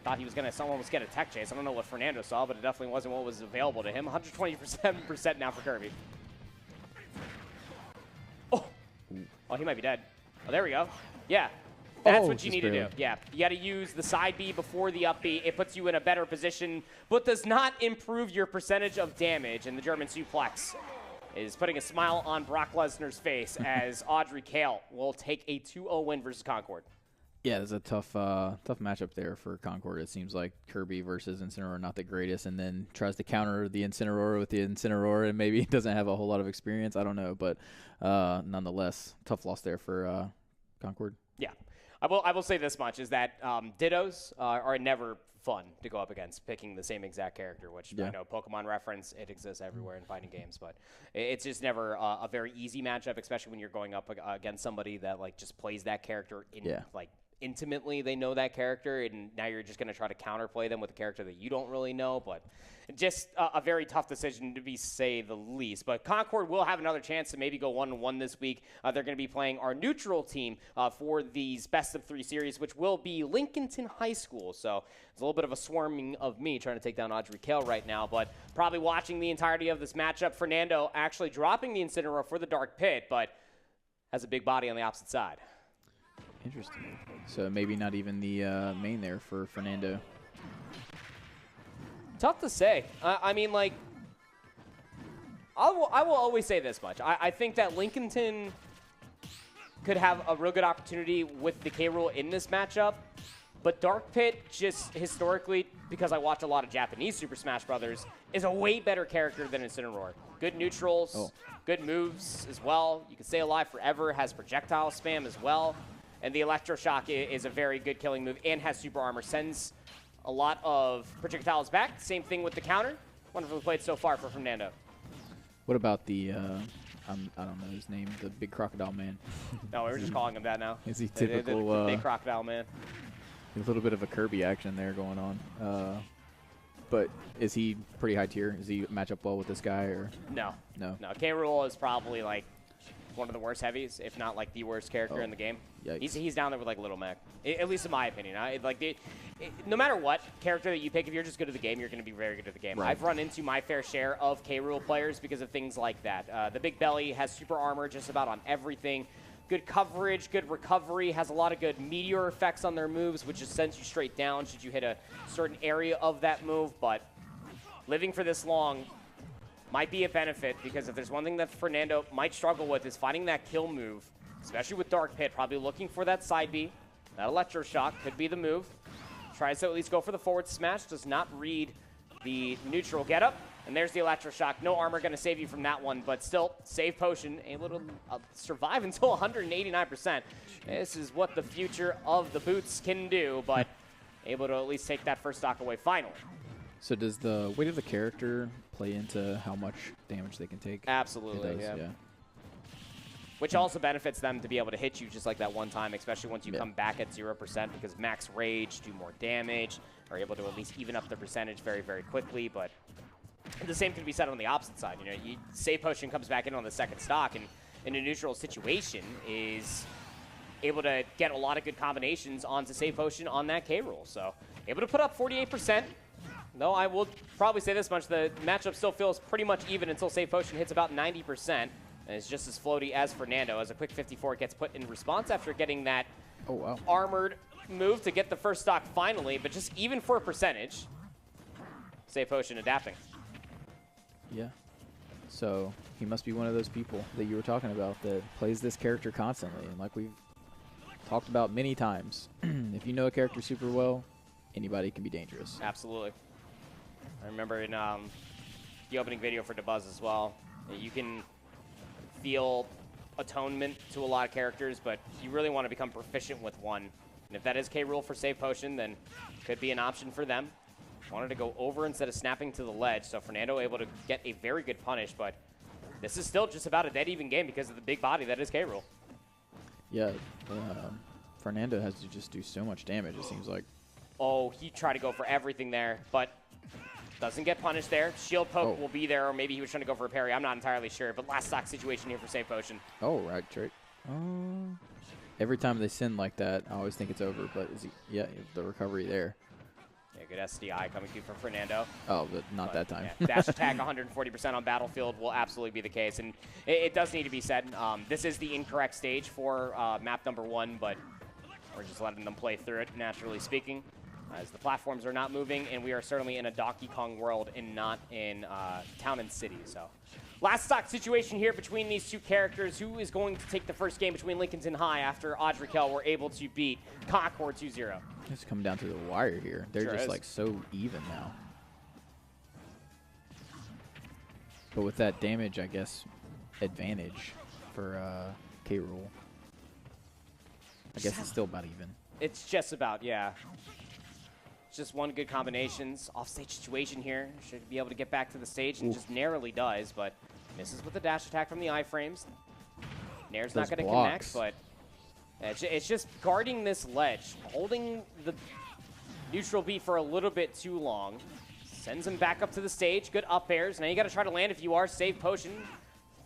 Thought he was going to almost get a tech chase. I don't know what Fernando saw, but it definitely wasn't what was available to him. 127% now for Kirby. Oh, he might be dead. Oh, there we go. Yeah. That's what you need to do. Yeah, you got to use the side B before the up B. It puts you in a better position, but does not improve your percentage of damage. And the German suplex is putting a smile on Brock Lesnar's face as Audrey Kale will take a 2-0 win versus Concord. Yeah, there's a tough matchup there for Concord. It seems like Kirby versus Incineroar not the greatest, and then tries to counter the Incineroar with the Incineroar, and maybe doesn't have a whole lot of experience. I don't know, but nonetheless, tough loss there for Concord. Yeah. I will say this much, is that Dittos are never fun to go up against, picking the same exact character, which I know Pokemon reference, it exists everywhere in fighting games, but it's just never a very easy matchup, especially when you're going up against somebody that like just plays that character like intimately. They know that character, and now you're just going to try to counterplay them with a character that you don't really know, but just a very tough decision to say the least. But Concord will have another chance to maybe go 1-1 this week. They're going to be playing our neutral team for these best-of-3 series, which will be Lincolnton High School. So it's a little bit of a swarming of me trying to take down Audrey Kale right now, but probably watching the entirety of this matchup. Fernando actually dropping the Incineroar for the Dark Pit, but has a big body on the opposite side. Interesting. So maybe not even the main there for Fernando. Tough to say. I mean, like, I will always say this much. I think that Lincolnton could have a real good opportunity with the K rule in this matchup, But Dark Pit, just historically, because I watch a lot of Japanese Super Smash Brothers, is a way better character than Incineroar. Good neutrals, good moves as well. You can stay alive forever, has projectile spam as well. And the Electroshock is a very good killing move and has super armor. Sends a lot of projectiles back. Same thing with the counter. Wonderfully played so far for Fernando. What about the, I don't know his name, the big crocodile man? No, we're just calling him that now. Is he typical? The big crocodile man. A little bit of a Kirby action there going on. But is he pretty high tier? Does he match up well with this guy? Or No. No. K. Rool is probably like one of the worst heavies, if not like the worst character in the game. Yikes. He's down there with like Little Mac, at least in my opinion. No matter what character that you pick, if you're just good at the game, you're going to be very good at the game. Right. I've run into my fair share of K. Rool players because of things like that. The big belly has super armor just about on everything. Good coverage, good recovery, has a lot of good meteor effects on their moves, which just sends you straight down should you hit a certain area of that move. But living for this long might be a benefit, because if there's one thing that Fernando might struggle with is finding that kill move, especially with Dark Pit, probably looking for that side B. That Electroshock could be the move. Tries to at least go for the forward smash, does not read the neutral getup. And there's the Electroshock. No armor going to save you from that one, but still, save potion, able to survive until 189%. This is what the future of the boots can do, but able to at least take that first stock away finally. So does the weight of the character play into how much damage they can take? Absolutely, It does, yeah. Which also benefits them to be able to hit you just like that one time, especially once you come back at 0%, because max rage, do more damage, are able to at least even up the percentage very, very quickly. But the same can be said on the opposite side. You know, save potion comes back in on the second stock, and in a neutral situation is able to get a lot of good combinations onto save potion on that K roll. So able to put up 48%. Though I will probably say this much, the matchup still feels pretty much even until save potion hits about 90%. And it's just as floaty as Fernando, as a quick 54 gets put in response after getting that armored move to get the first stock finally, but just even for a percentage, save potion adapting. Yeah. So he must be one of those people that you were talking about that plays this character constantly. And like we've talked about many times, if you know a character super well, anybody can be dangerous. Absolutely. I remember in the opening video for DeBuzz as well, you can feel atonement to a lot of characters, but you really want to become proficient with one. And if that is K. Rool for save potion, then could be an option for them. Wanted to go over instead of snapping to the ledge, so Fernando able to get a very good punish, but this is still just about a dead even game because of the big body that is K. Rool. Yeah, Fernando has to just do so much damage, it seems like. Oh, he tried to go for everything there, but doesn't get punished there. Shield poke will be there, or maybe he was trying to go for a parry. I'm not entirely sure, but last stock situation here for save potion. Oh, right, trick. Every time they send like that, I always think it's over, but is he, the recovery there. Yeah, good SDI coming through from Fernando. Oh, but not that time. Yeah, dash attack 140% on Battlefield will absolutely be the case, and it does need to be said. This is the incorrect stage for map number 1, but we're just letting them play through it, naturally speaking, as the platforms are not moving, and we are certainly in a Donkey Kong world and not in town and city. So last stock situation here between these two characters. Who is going to take the first game between Lincolnton High after Audrey Kell were able to beat Concord 2-0? It's coming down to the wire here. They're just like so even now. But with that damage, I guess, advantage for K. Rool. I guess it's still about even. It's just about, yeah. It's just one good combinations. Offstage situation here. Should be able to get back to the stage and just narrowly does, but misses with the dash attack from the iframes. Nair's not going to connect, but it's just guarding this ledge. Holding the neutral B for a little bit too long. Sends him back up to the stage. Good up airs. Now you got to try to land if you are. Save potion.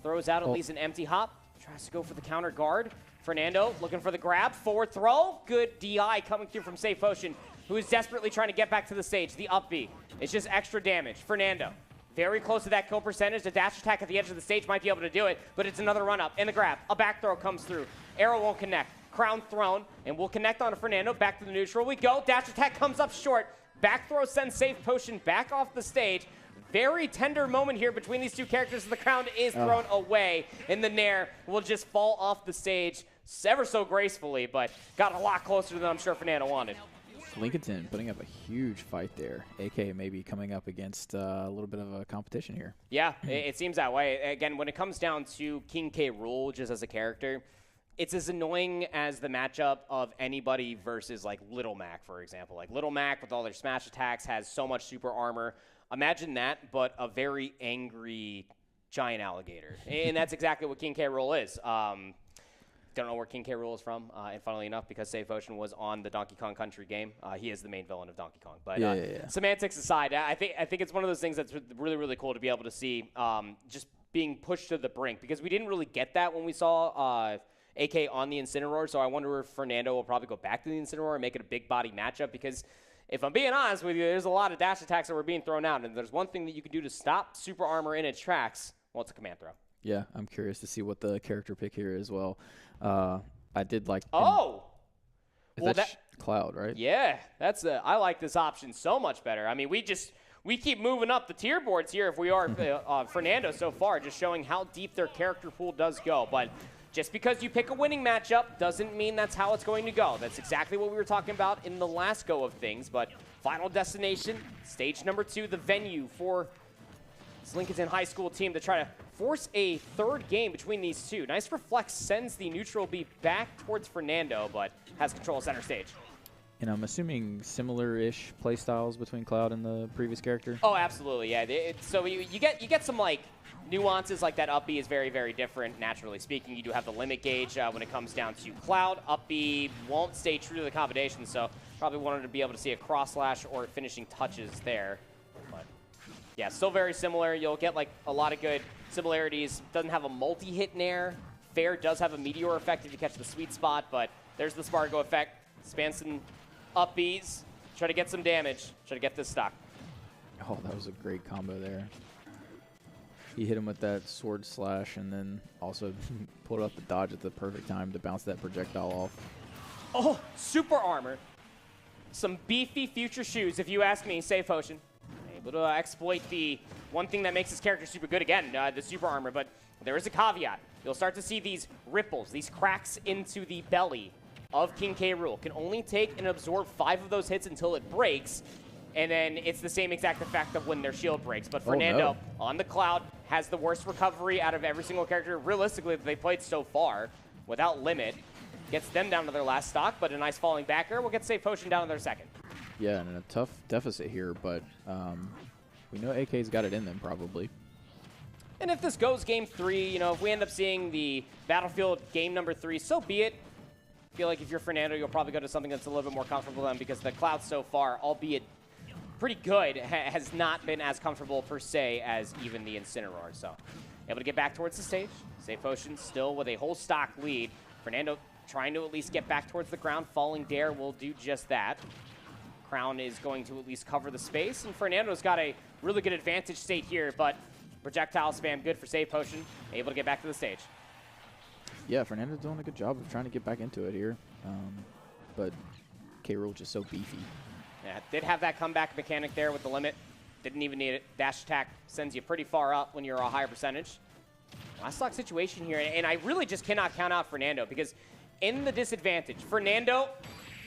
Throws out at least an empty hop. Tries to go for the counter guard. Fernando looking for the grab. Forward throw. Good DI coming through from save potion, who is desperately trying to get back to the stage. The up B. It's just extra damage. Fernando very close to that kill percentage. The dash attack at the edge of the stage might be able to do it, but it's another run up and the grab. A back throw comes through. Arrow won't connect. Crown thrown, and we'll connect on to Fernando. Back to the neutral we go. Dash attack comes up short. Back throw sends save potion back off the stage. Very tender moment here between these two characters. The crown is thrown away, and the Nair will just fall off the stage ever so gracefully, but got a lot closer than I'm sure Fernando wanted. Lincolnton putting up a huge fight there. AK maybe coming up against a little bit of a competition here. Yeah, it seems that way. Again, when it comes down to King K. Rool just as a character, it's as annoying as the matchup of anybody versus, like, Little Mac, for example. Like, Little Mac, with all their smash attacks, has so much super armor. Imagine that, but a very angry giant alligator. And that's exactly what King K. Rool is. Don't know where King K. Rool is from, and funnily enough, because Safe Ocean was on the Donkey Kong Country game, he is the main villain of Donkey Kong. But semantics aside, I think it's one of those things that's really, really cool to be able to see just being pushed to the brink, because we didn't really get that when we saw AK on the Incineroar, so I wonder if Fernando will probably go back to the Incineroar and make it a big body matchup, because if I'm being honest with you, there's a lot of dash attacks that were being thrown out, and there's one thing that you can do to stop super armor in its tracks. Well, it's a command throw. Yeah, I'm curious to see what the character pick here as well. I did like. Oh, well, that's Cloud, right? Yeah, I like this option so much better. I mean, we keep moving up the tier boards here. If we are Fernando so far, just showing how deep their character pool does go. But just because you pick a winning matchup doesn't mean that's how it's going to go. That's exactly what we were talking about in the last go of things. But final destination, stage number 2, the venue for this Lincolnton High School team to try to force a third game between these two. Nice reflex sends the neutral B back towards Fernando, but has control of center stage. And I'm assuming similar-ish play styles between Cloud and the previous character? Oh, absolutely, yeah. So you get some, like, nuances, like that up B is very, very different, naturally speaking. You do have the limit gauge when it comes down to Cloud. Up B won't stay true to the combination, so probably wanted to be able to see a cross slash or finishing touches there. But yeah, still very similar. You'll get, like, a lot of good similarities. Doesn't have a multi-hit nair. Fair does have a meteor effect if you catch the sweet spot, but there's the Spargo effect. Spam some up Bs, try to get some damage, try to get this stock. Oh, that was a great combo there. He hit him with that sword slash and then also pulled up the dodge at the perfect time to bounce that projectile off. Oh, super armor. Some beefy future shoes, if you ask me, Safe Ocean. Able to exploit the one thing that makes this character super good, again, the super armor, but there is a caveat. You'll start to see these ripples, these cracks into the belly of King K. Rool. Can only take and absorb 5 of those hits until it breaks, and then it's the same exact effect of when their shield breaks. But Fernando, on the Cloud, has the worst recovery out of every single character, realistically, that they played so far, without limit. Gets them down to their last stock, but a nice falling back air will get Safe Potion down to their second. Yeah, and a tough deficit here, but we know AK's got it in them, probably. And if this goes game 3, you know, if we end up seeing the Battlefield game number 3, so be it. I feel like if you're Fernando, you'll probably go to something that's a little bit more comfortable than, because the Cloud so far, albeit pretty good, has not been as comfortable per se as even the Incineroar. So able to get back towards the stage. Safe Ocean still with a whole stock lead. Fernando trying to at least get back towards the ground. Falling Dare will do just that. Crown is going to at least cover the space, and Fernando's got a really good advantage state here, but projectile spam good for Safe Potion, able to get back to the stage. Yeah, Fernando's doing a good job of trying to get back into it here, but K. Rool just so beefy. Yeah, did have that comeback mechanic there with the limit. Didn't even need it. Dash attack sends you pretty far up when you're a higher percentage. Last stock situation here, and I really just cannot count out Fernando, because in the disadvantage, Fernando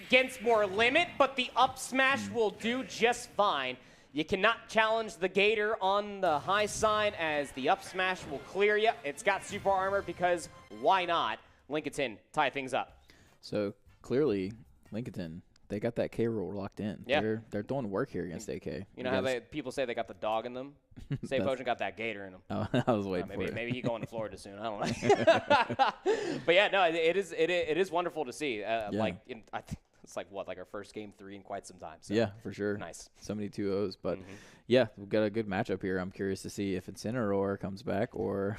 gets more limit, but the up smash will do just fine. You cannot challenge the Gator on the high side, as the up smash will clear you. It's got super armor, because why not? Lincolnton tie things up. So clearly, Lincolnton, they got that K. Rool locked in. Yeah. They're doing work here against AK. You know how people say they got the dog in them? Safe Potion got that Gator in them. Oh, I was waiting for it. Maybe he's going to Florida soon. I don't know. But yeah, no, it is wonderful to see. Yeah. I think it's like our first game 3 in quite some time. So yeah, for sure. Nice. So many 2-0s, but yeah, we've got a good matchup here. I'm curious to see if Incineroar comes back or.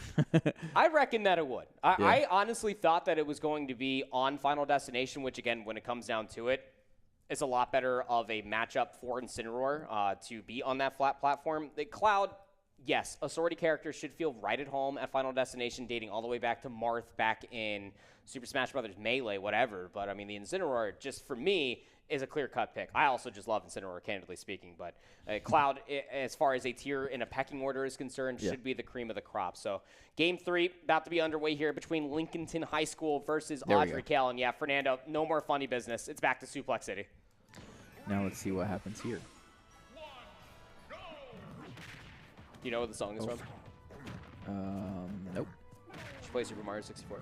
I reckon that it would. I honestly thought that it was going to be on Final Destination, which again, when it comes down to it, is a lot better of a matchup for Incineroar to be on that flat platform. The Cloud, yes, a sortie character should feel right at home at Final Destination, dating all the way back to Marth back in Super Smash Bros. Melee, whatever. But, I mean, the Incineroar, just for me, is a clear-cut pick. I also just love Incineroar, candidly speaking. But Cloud, as far as a tier in a pecking order is concerned, should be the cream of the crop. So, Game 3 about to be underway here between Lincolnton High School versus Audrey Kell. And, yeah, Fernando, no more funny business. It's back to Suplex City. Now let's see what happens here. Do you know what the song is from? Nope. Did you play Super Mario 64?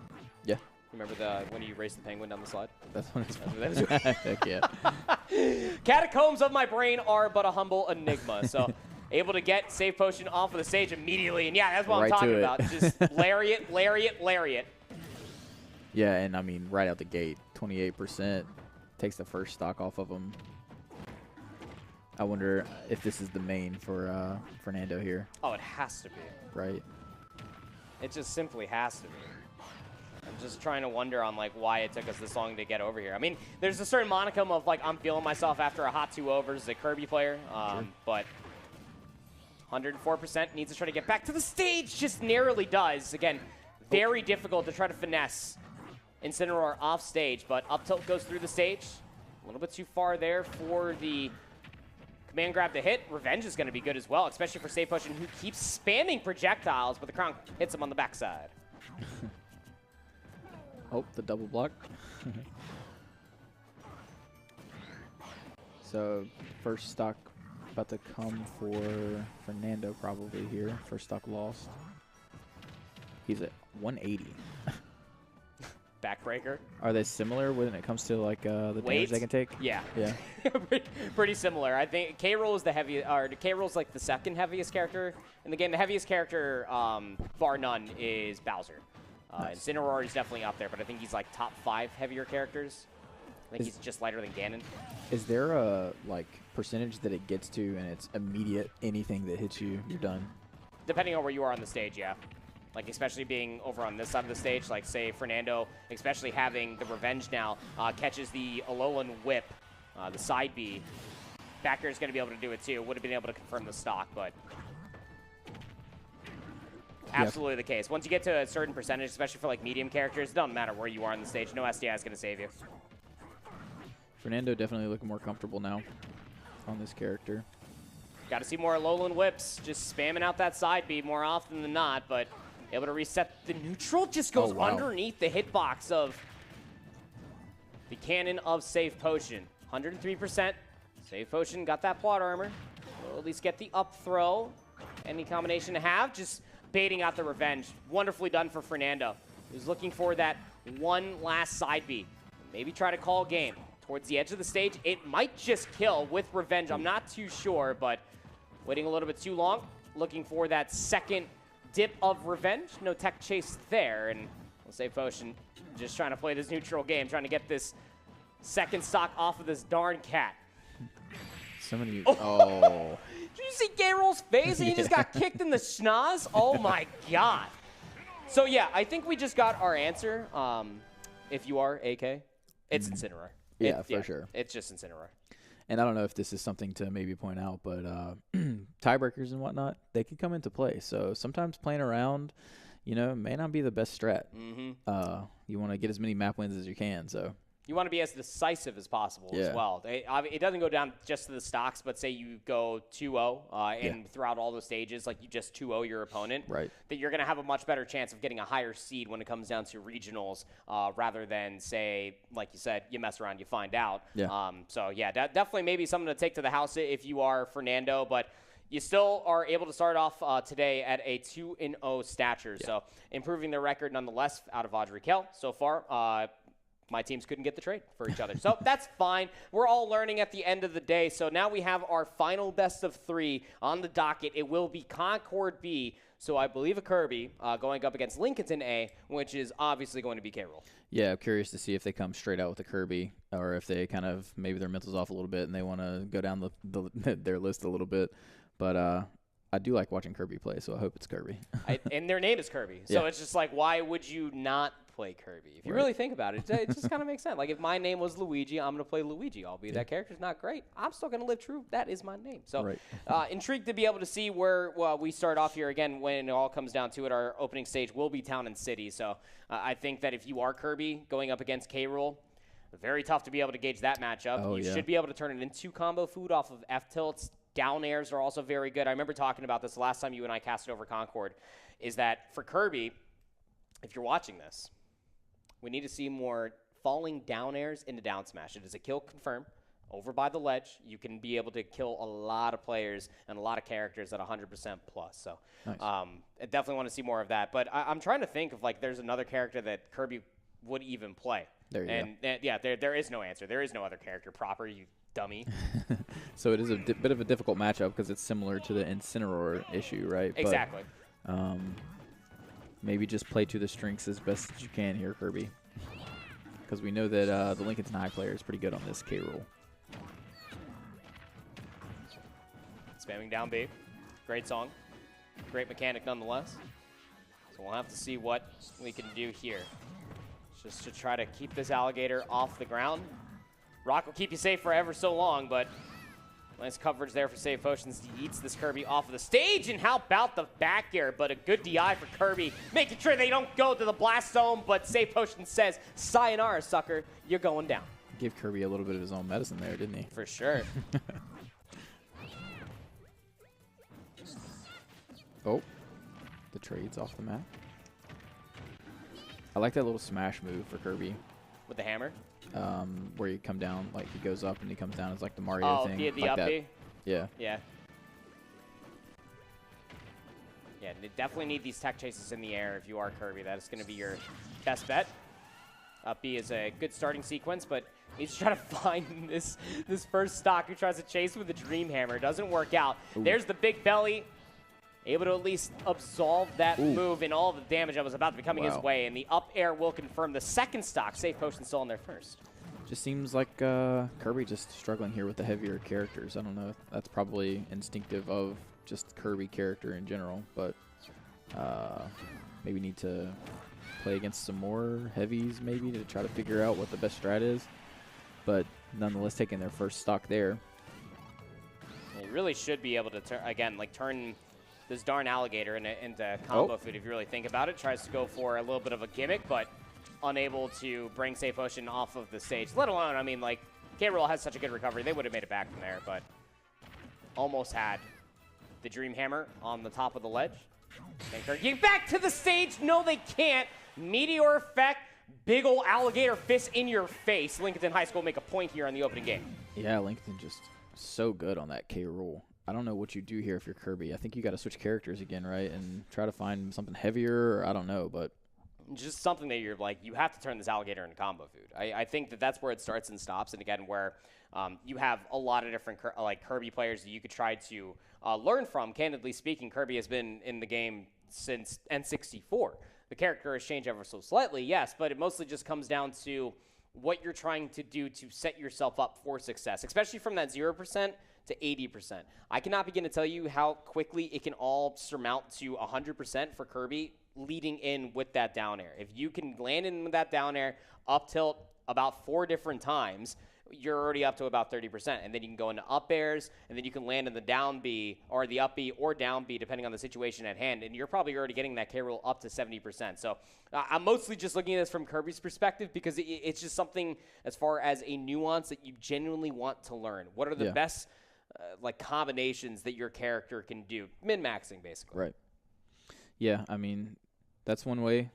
Yeah. Remember when you race the penguin down the slide? That's what it's from. That's what- Heck yeah. Catacombs of my brain are but a humble enigma. So able to get save potion off of the stage immediately. And yeah, that's what Right I'm talking to it. about. Just lariat, lariat, lariat. Yeah, and I mean, right out the gate, 28%. Takes the first stock off of him. I wonder if this is the main for Fernando here. Oh, it has to be. Right. It just simply has to be. I'm just trying to wonder on like why it took us this long to get over here. I mean, there's a certain monicum of like I'm feeling myself after a hot 2-0 versus a Kirby player, but 104% needs to try to get back to the stage. Just narrowly does. Again, very difficult to try to finesse Incineroar off stage, but up tilt goes through the stage. A little bit too far there for the command grab to hit. Revenge is going to be good as well, especially for Save Potion, who keeps spamming projectiles, but the crown hits him on the backside. Oh, the double block. So, first stock about to come for Fernando probably here. First stock lost. He's at 180. Backbreaker. Are they similar when it comes to like the damage Weight? they can take? Yeah. Yeah. Pretty similar. I think K-Roll is the heaviest, or K-Roll's like the second heaviest character in the game. The heaviest character, bar none, is Bowser. Nice. Incineroar is definitely up there, but I think he's like top 5 heavier characters. I think he's just lighter than Ganon. Is there a like percentage that it gets to and it's immediate? Anything that hits you, you're done. Depending on where you are on the stage, yeah. Like, especially being over on this side of the stage, like, say, Fernando, especially having the Revenge now, catches the Alolan Whip, the side B. Backer is going to be able to do it, too. Would have been able to confirm the stock, but absolutely the case. Once you get to a certain percentage, especially for, like, medium characters, it doesn't matter where you are on the stage. No SDI is going to save you. Fernando definitely looking more comfortable now on this character. Got to see more Alolan Whips, just spamming out that side B more often than not, but able to reset the neutral. Just goes underneath the hitbox of the cannon of Save Potion. 103%. Save Potion got that plot armor. Will at least get the up throw. Any combination to have. Just baiting out the Revenge. Wonderfully done for Fernando. He was looking for that one last side B. Maybe try to call game. Towards the edge of the stage, it might just kill with Revenge. I'm not too sure, but waiting a little bit too long. Looking for that second dip of Revenge. No tech chase there, and we'll Save Potion just trying to play this neutral game, trying to get this second stock off of this darn cat. Somebody. Oh. Did you see Garoll's face? And he just got kicked in the schnoz? Oh my god. So yeah, I think we just got our answer. If you are AK, it's Incineroar. Yeah, for sure. It's just Incineroar. And I don't know if this is something to maybe point out, but tiebreakers and whatnot, they could come into play. So sometimes playing around, may not be the best strat. Mm-hmm. You want to get as many map wins as you can. So you want to be as decisive as possible as well. It doesn't go down just to the stocks, but say you go 2-0 and throughout all the stages, like you just 2-0 your opponent, right? That you're going to have a much better chance of getting a higher seed when it comes down to regionals rather than, say, like you said, you mess around, you find out. Yeah. So, yeah, definitely maybe something to take to the house if you are Fernando, but you still are able to start off today at a 2-0 stature. Yeah. So improving their record nonetheless out of Audrey Kell so far. My teams couldn't get the trade for each other. So that's fine. We're all learning at the end of the day. So now we have our final best of 3 on the docket. It will be Concord B. So I believe a Kirby going up against Lincolnton A, which is obviously going to be K-Roll. Yeah, I'm curious to see if they come straight out with a Kirby or if they kind of maybe their mental's off a little bit and they want to go down their list a little bit. But I do like watching Kirby play, so I hope it's Kirby. And their name is Kirby. So it's just like, why would you not play Kirby? If you really think about it, it just kind of makes sense. Like, if my name was Luigi, I'm going to play Luigi. Albeit that character's not great, I'm still going to live true. That is my name. So intrigued to be able to see where we start off here. Again, when it all comes down to it, our opening stage will be Town and City. So I think that if you are Kirby going up against K-Roll, very tough to be able to gauge that matchup. You should be able to turn it into combo food off of F-tilts. Down airs are also very good. I remember talking about this last time you and I casted over Concord, is that for Kirby, if you're watching this, we need to see more falling down airs into down smash. It is a kill confirm. over by the ledge, you can be able to kill a lot of players and a lot of characters at 100% plus. So Nice. I definitely want to see more of that. But I'm trying to think of, like, there's another character that Kirby would even play. There you go. Yeah, there is no answer. There is no other character proper, you dummy. So it is a bit of a difficult matchup because it's similar to the Incineroar issue, right? Exactly. But, maybe just play to the strengths as best as you can here, Kirby. Because we know that the Lincolnton High player is pretty good on this K rule. Spamming down B. Great song. Great mechanic nonetheless. So we'll have to see what we can do here. Just to try to keep this alligator off the ground. Rock will keep you safe for ever so long, but nice coverage there for Save Potions. He eats this Kirby off of the stage, and how about the back air? But a good DI for Kirby, making sure they don't go to the blast zone, but Save Potions says, sayonara, sucker, you're going down. Give Kirby a little bit of his own medicine there, didn't he? For sure. Oh, the trade's off the map. I like that little smash move for Kirby. With the hammer? Where you come down, like he goes up and he comes down. It's like the Mario thing. Oh, the like up that. B? Yeah. Yeah. Yeah, they definitely need these tech chases in the air if you are Kirby. That is going to be your best bet. Up B is a good starting sequence, but he's trying to find this first stock who tries to chase with the Dream Hammer. Doesn't work out. Ooh. There's the big belly. Able to at least absolve that move and all the damage that was about to be coming his way. And the up air will confirm the second stock. Safe Potion still on there first. Just seems like Kirby just struggling here with the heavier characters. I don't know. That's probably instinctive of just Kirby character in general, but maybe need to play against some more heavies maybe to try to figure out what the best strat is. But nonetheless, taking their first stock there. You really should be able to turn this darn alligator into combo food if you really think about it. Tries to go for a little bit of a gimmick, but unable to bring Safe Ocean off of the stage. Let alone, I mean, like, K-Rool has such a good recovery. They would have made it back from there, but almost had the Dream Hammer on the top of the ledge. Get back to the stage. No, they can't. Meteor effect. Big ol' alligator fist in your face. Lincoln High School make a point here on the opening game. Yeah, Lincoln just so good on that K-Rool. I don't know what you do here if you're Kirby. I think you got to switch characters again, right? And try to find something heavier, or I don't know, but just something that you're like, you have to turn this alligator into combo food. I think that's where it starts and stops. And again, where you have a lot of different Kirby players that you could try to learn from. Candidly speaking, Kirby has been in the game since N64. The character has changed ever so slightly, yes, but it mostly just comes down to what you're trying to do to set yourself up for success, especially from that 0% to 80%. I cannot begin to tell you how quickly it can all surmount to 100% for Kirby leading in with that down air. If you can land in with that down air, up tilt about 4 different times, you're already up to about 30%. And then you can go into up airs, and then you can land in the down B or the up B or down B, depending on the situation at hand. And you're probably already getting that K roll up to 70%. So I'm mostly just looking at this from Kirby's perspective because it's just something as far as a nuance that you genuinely want to learn. What are the best combinations that your character can do? Min-maxing, basically. Right. Yeah, I mean, that's one way.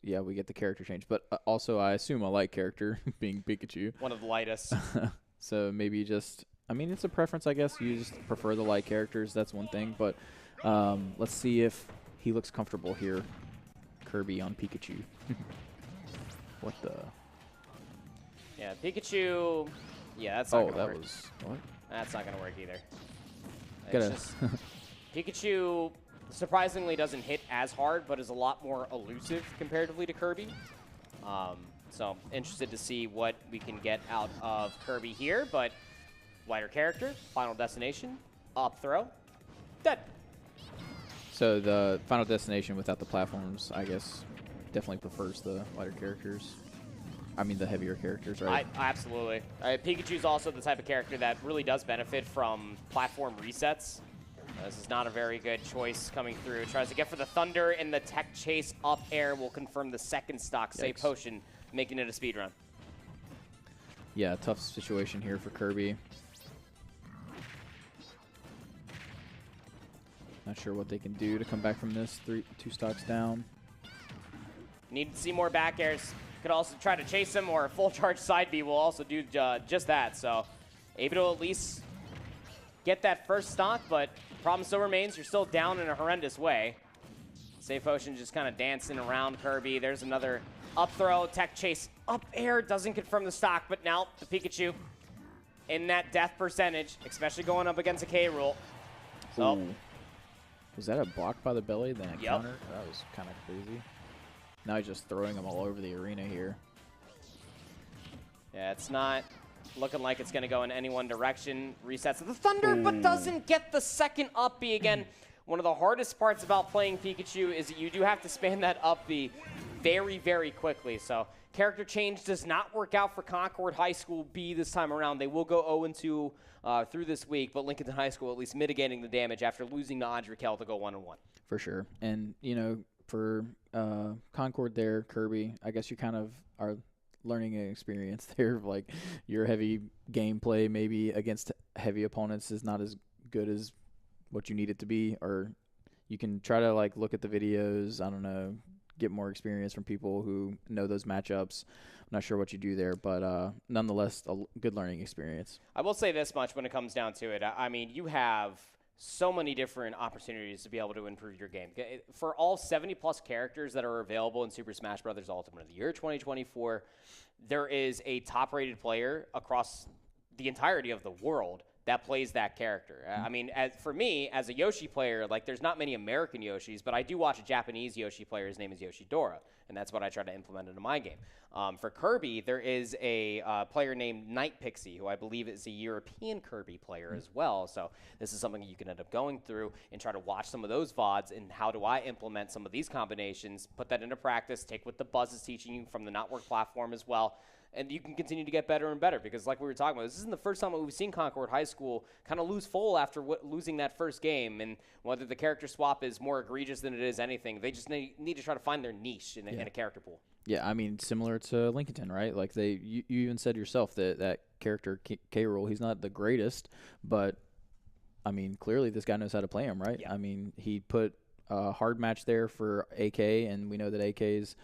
Yeah, we get the character change. But also, I assume a light character, being Pikachu. One of the lightest. So maybe just, I mean, it's a preference, I guess. You just prefer the light characters. That's one thing. But let's see if he looks comfortable here. Kirby on Pikachu. What the? Yeah, Pikachu. Yeah, that's not going to work. What? That's not going to work either. Gotta. Just, Pikachu surprisingly doesn't hit as hard, but is a lot more elusive comparatively to Kirby. So interested to see what we can get out of Kirby here, but lighter character, final destination, up throw, dead. So the final destination without the platforms, I guess, definitely prefers the lighter characters. I mean the heavier characters, right? Absolutely. Pikachu's also the type of character that really does benefit from platform resets. This is not a very good choice coming through. Tries to get for the Thunder, and the tech chase up air will confirm the second stock. Save Potion, making it a speed run. Yeah, tough situation here for Kirby. Not sure what they can do to come back from this. 2 stocks down. Need to see more back airs. Could also try to chase him, or a full charge side B will also do just that. So able to at least get that first stock, but problem still remains. You're still down in a horrendous way. Safe Ocean just kind of dancing around Kirby. There's another up throw, tech chase, up air, doesn't confirm the stock, but now the Pikachu in that death percentage, especially going up against a K rule. So, ooh. Was that a block by the belly, then a Yep. counter? That was kind of crazy. Now he's just throwing them all over the arena here. yeah, it's not looking like it's going to go in any one direction. Resets the Thunder, but doesn't get the second up B again. One of the hardest parts about playing Pikachu is that you do have to span that up B very, very quickly. So character change does not work out for Concord High School B this time around. They will go 0-2 through this week, but Lincoln High School at least mitigating the damage after losing to Andre Kell to go 1-1. For sure. And, you know, for Concord there, Kirby, I guess you kind of are learning an experience there. Like, your heavy gameplay maybe against heavy opponents is not as good as what you need it to be, or you can try to, like, look at the videos, I don't know, get more experience from people who know those matchups. I'm not sure what you do there, but nonetheless, a good learning experience. I will say this much when it comes down to it. I mean, you have so many different opportunities to be able to improve your game. For all 70-plus characters that are available in Super Smash Bros. Ultimate of the year 2024, there is a top-rated player across the entirety of the world that plays that character. I mean, for me, as a Yoshi player, like, there's not many American Yoshis, but I do watch a Japanese Yoshi player. His name is Yoshidora, and that's what I try to implement into my game. For Kirby, there is a player named Night Pixie, who I believe is a European Kirby player as well. So this is something you can end up going through and try to watch some of those VODs and how do I implement some of these combinations, put that into practice, take what the Buzz is teaching you from the Notwork platform as well. And you can continue to get better and better because, like we were talking about, this isn't the first time that we've seen Concord High School kind of lose full after losing that first game. And whether the character swap is more egregious than it is anything, they just need to try to find their niche in a character pool. Yeah, I mean, similar to Lincoln, right? Like, you even said yourself that character K. Rool, he's not the greatest, but, I mean, clearly this guy knows how to play him, right? Yeah. I mean, he put a hard match there for AK, and we know that AK is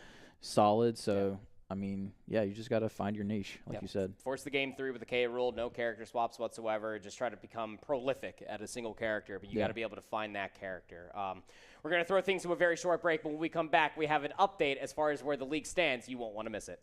solid, so... Yeah. I mean, yeah, you just got to find your niche, like you said. Force the game through with the K rule, no character swaps whatsoever. Just try to become prolific at a single character, but you got to be able to find that character. We're going to throw things to a very short break, but when we come back, we have an update as far as where the league stands. You won't want to miss it.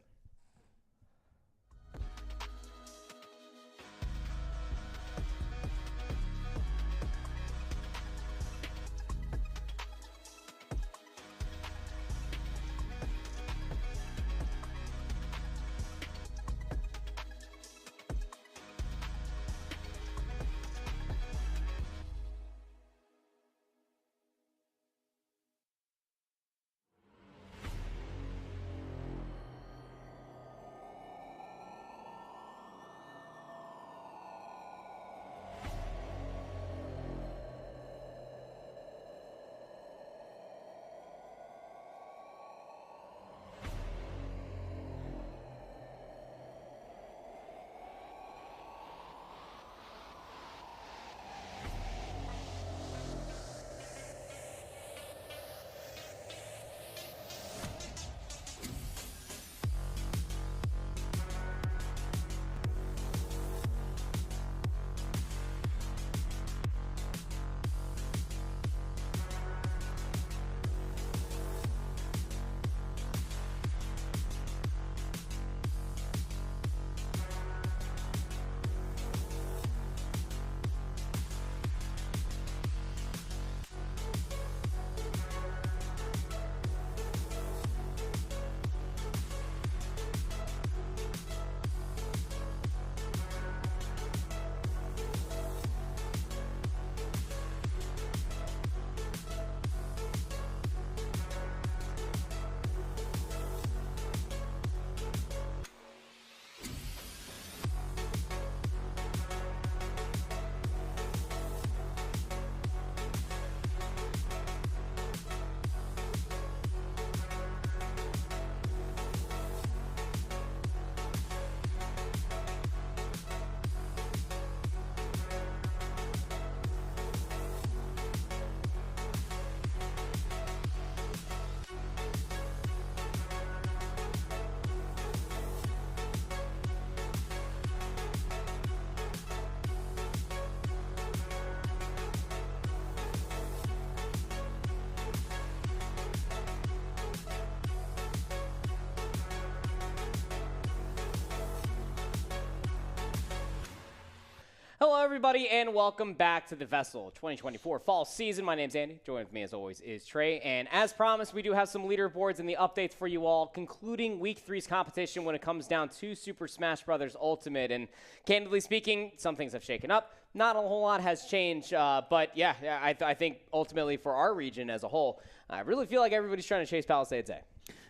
Hello, everybody, and welcome back to the VESL 2024 fall season. My name's Andy. Joining with me, as always, is Trey. And as promised, we do have some leaderboards and the updates for you all, concluding Week 3's competition when it comes down to Super Smash Bros. Ultimate. And candidly speaking, some things have shaken up. Not a whole lot has changed, but yeah, I think ultimately for our region as a whole, I really feel like everybody's trying to chase Palisades A.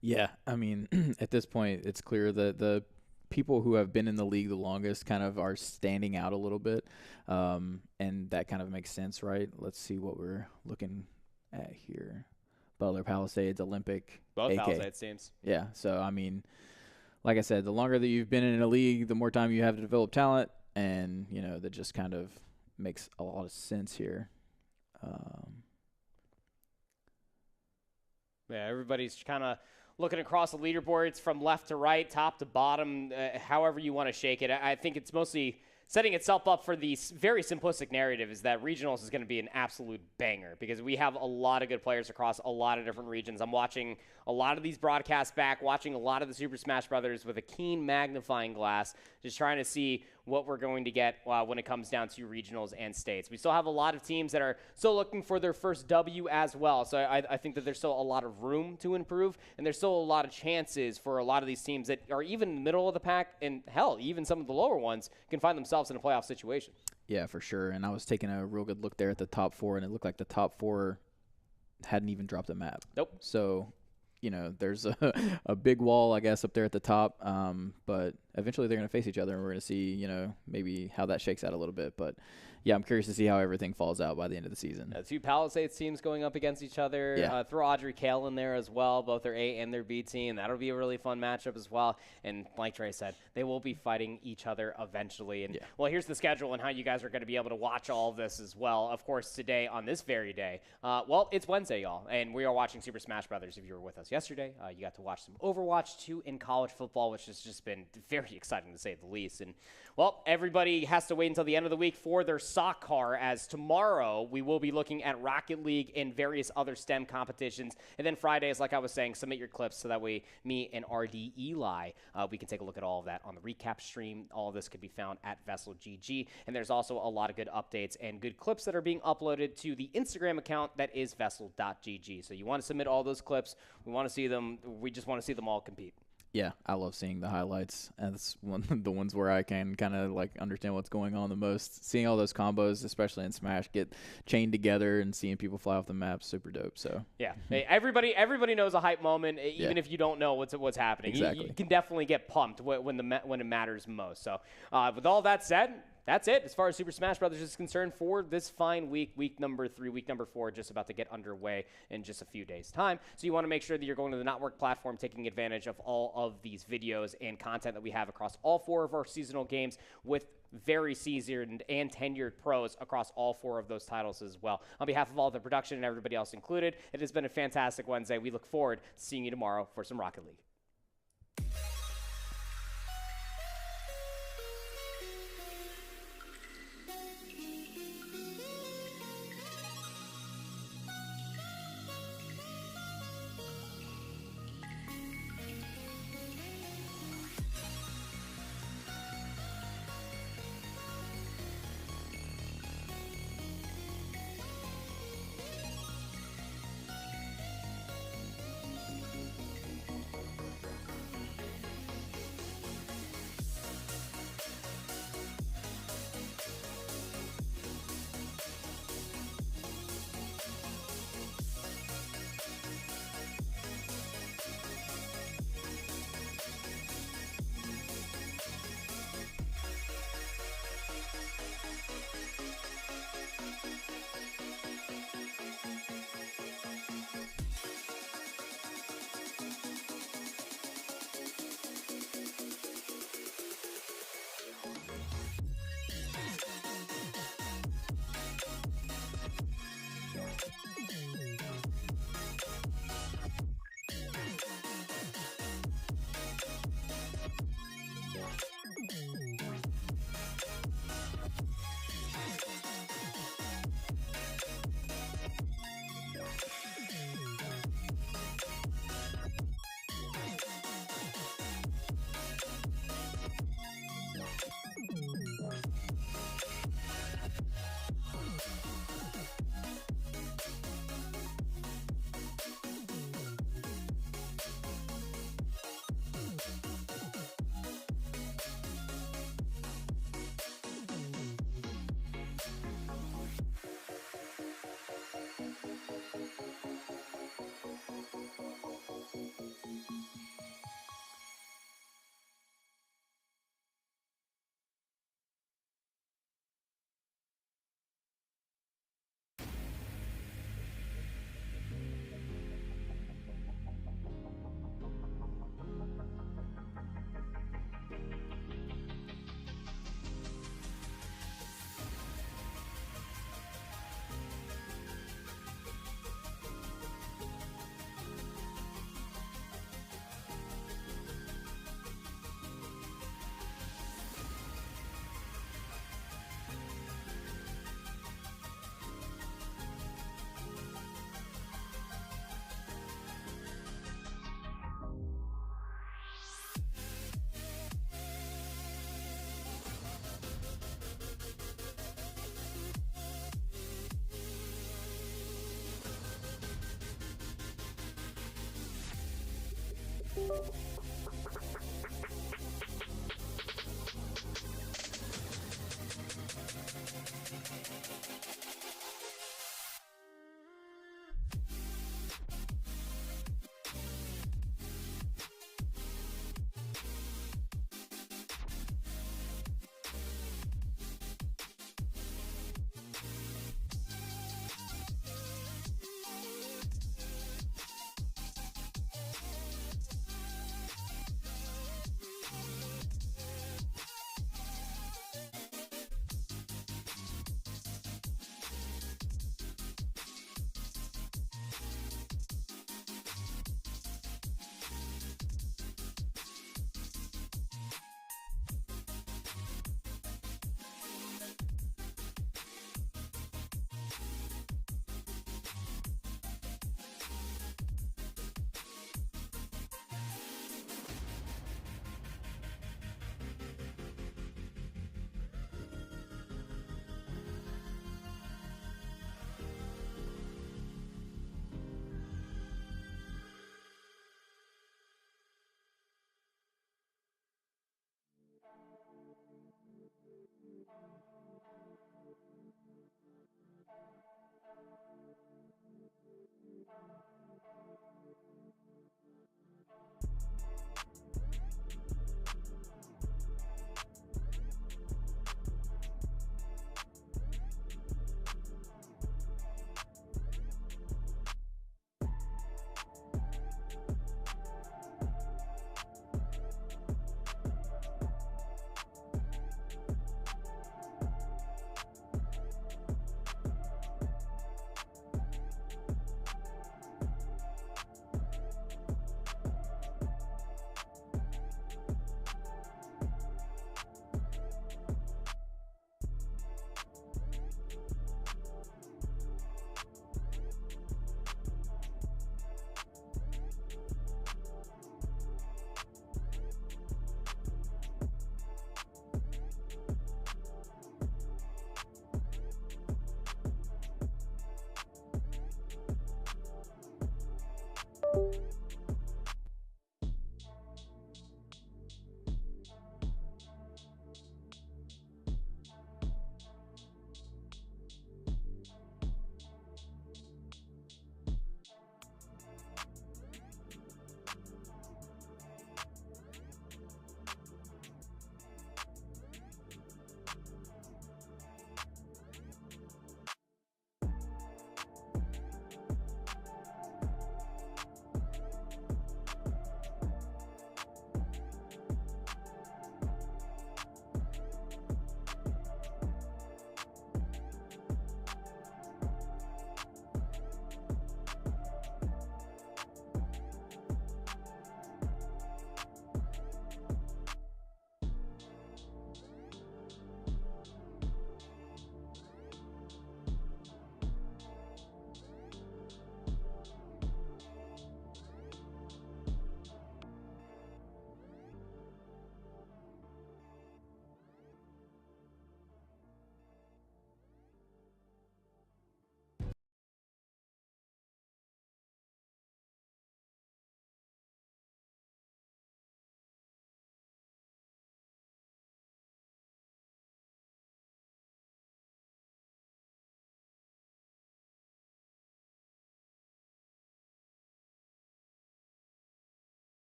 Yeah, I mean, at this point, it's clear that the people who have been in the league the longest kind of are standing out a little bit, and that kind of makes sense, right? Let's see what we're looking at here. Butler, Palisades, Olympic, Both AK. Palisades teams. Yeah, so, I mean, like I said, the longer that you've been in a league, the more time you have to develop talent, and, you know, that just kind of makes a lot of sense here. Yeah, everybody's kind of looking across the leaderboards from left to right, top to bottom, however you want to shake it. I think it's mostly setting itself up for the very simplistic narrative is that regionals is going to be an absolute banger because we have a lot of good players across a lot of different regions. I'm watching a lot of these broadcasts back, watching a lot of the Super Smash Brothers with a keen magnifying glass, just trying to see what we're going to get when it comes down to regionals and states. We still have a lot of teams that are still looking for their first W as well. So I think that there's still a lot of room to improve, and there's still a lot of chances for a lot of these teams that are even in the middle of the pack, and hell, even some of the lower ones can find themselves in a playoff situation. Yeah, for sure. And I was taking a real good look there at the top four, and it looked like the top four hadn't even dropped a map. Nope. So, you know, there's a big wall, I guess, up there at the top. But eventually they're going to face each other, and we're going to see, you know, maybe how that shakes out a little bit. But, yeah, I'm curious to see how everything falls out by the end of the season. Two Palisades teams going up against each other. Yeah. Throw Audrey Kale in there as well, both their A and their B team. That'll be a really fun matchup as well. And like Trey said, they will be fighting each other eventually. And, well, here's the schedule and how you guys are going to be able to watch all of this as well. Of course, today, on this very day, well, it's Wednesday, y'all, and we are watching Super Smash Brothers. If you were with us yesterday, you got to watch some Overwatch 2 in college football, which has just been very exciting to say the least. And, well, everybody has to wait until the end of the week for their sock car, as tomorrow we will be looking at Rocket League and various other STEM competitions. And then Fridays, like I was saying, submit your clips so that way me and RD Eli, we can take a look at all of that on the recap stream. All of this could be found at VESL GG. And there's also a lot of good updates and good clips that are being uploaded to the Instagram account that is VESL.gg. So you want to submit all those clips. We want to see them. We just want to see them all compete. Yeah, I love seeing the highlights. And that's one of the ones where I can kind of like understand what's going on the most. Seeing all those combos, especially in Smash, get chained together and seeing people fly off the map, super dope. So yeah, hey, everybody knows a hype moment, even if you don't know what's happening. Exactly. You can definitely get pumped when it matters most. So with all that said, that's it as far as Super Smash Brothers is concerned for this fine week, week number 3, week number 4, just about to get underway in just a few days' time. So you want to make sure that you're going to the Notwork platform, taking advantage of all of these videos and content that we have across all 4 of our seasonal games with very seasoned and tenured pros across all 4 of those titles as well. On behalf of all the production and everybody else included, it has been a fantastic Wednesday. We look forward to seeing you tomorrow for some Rocket League.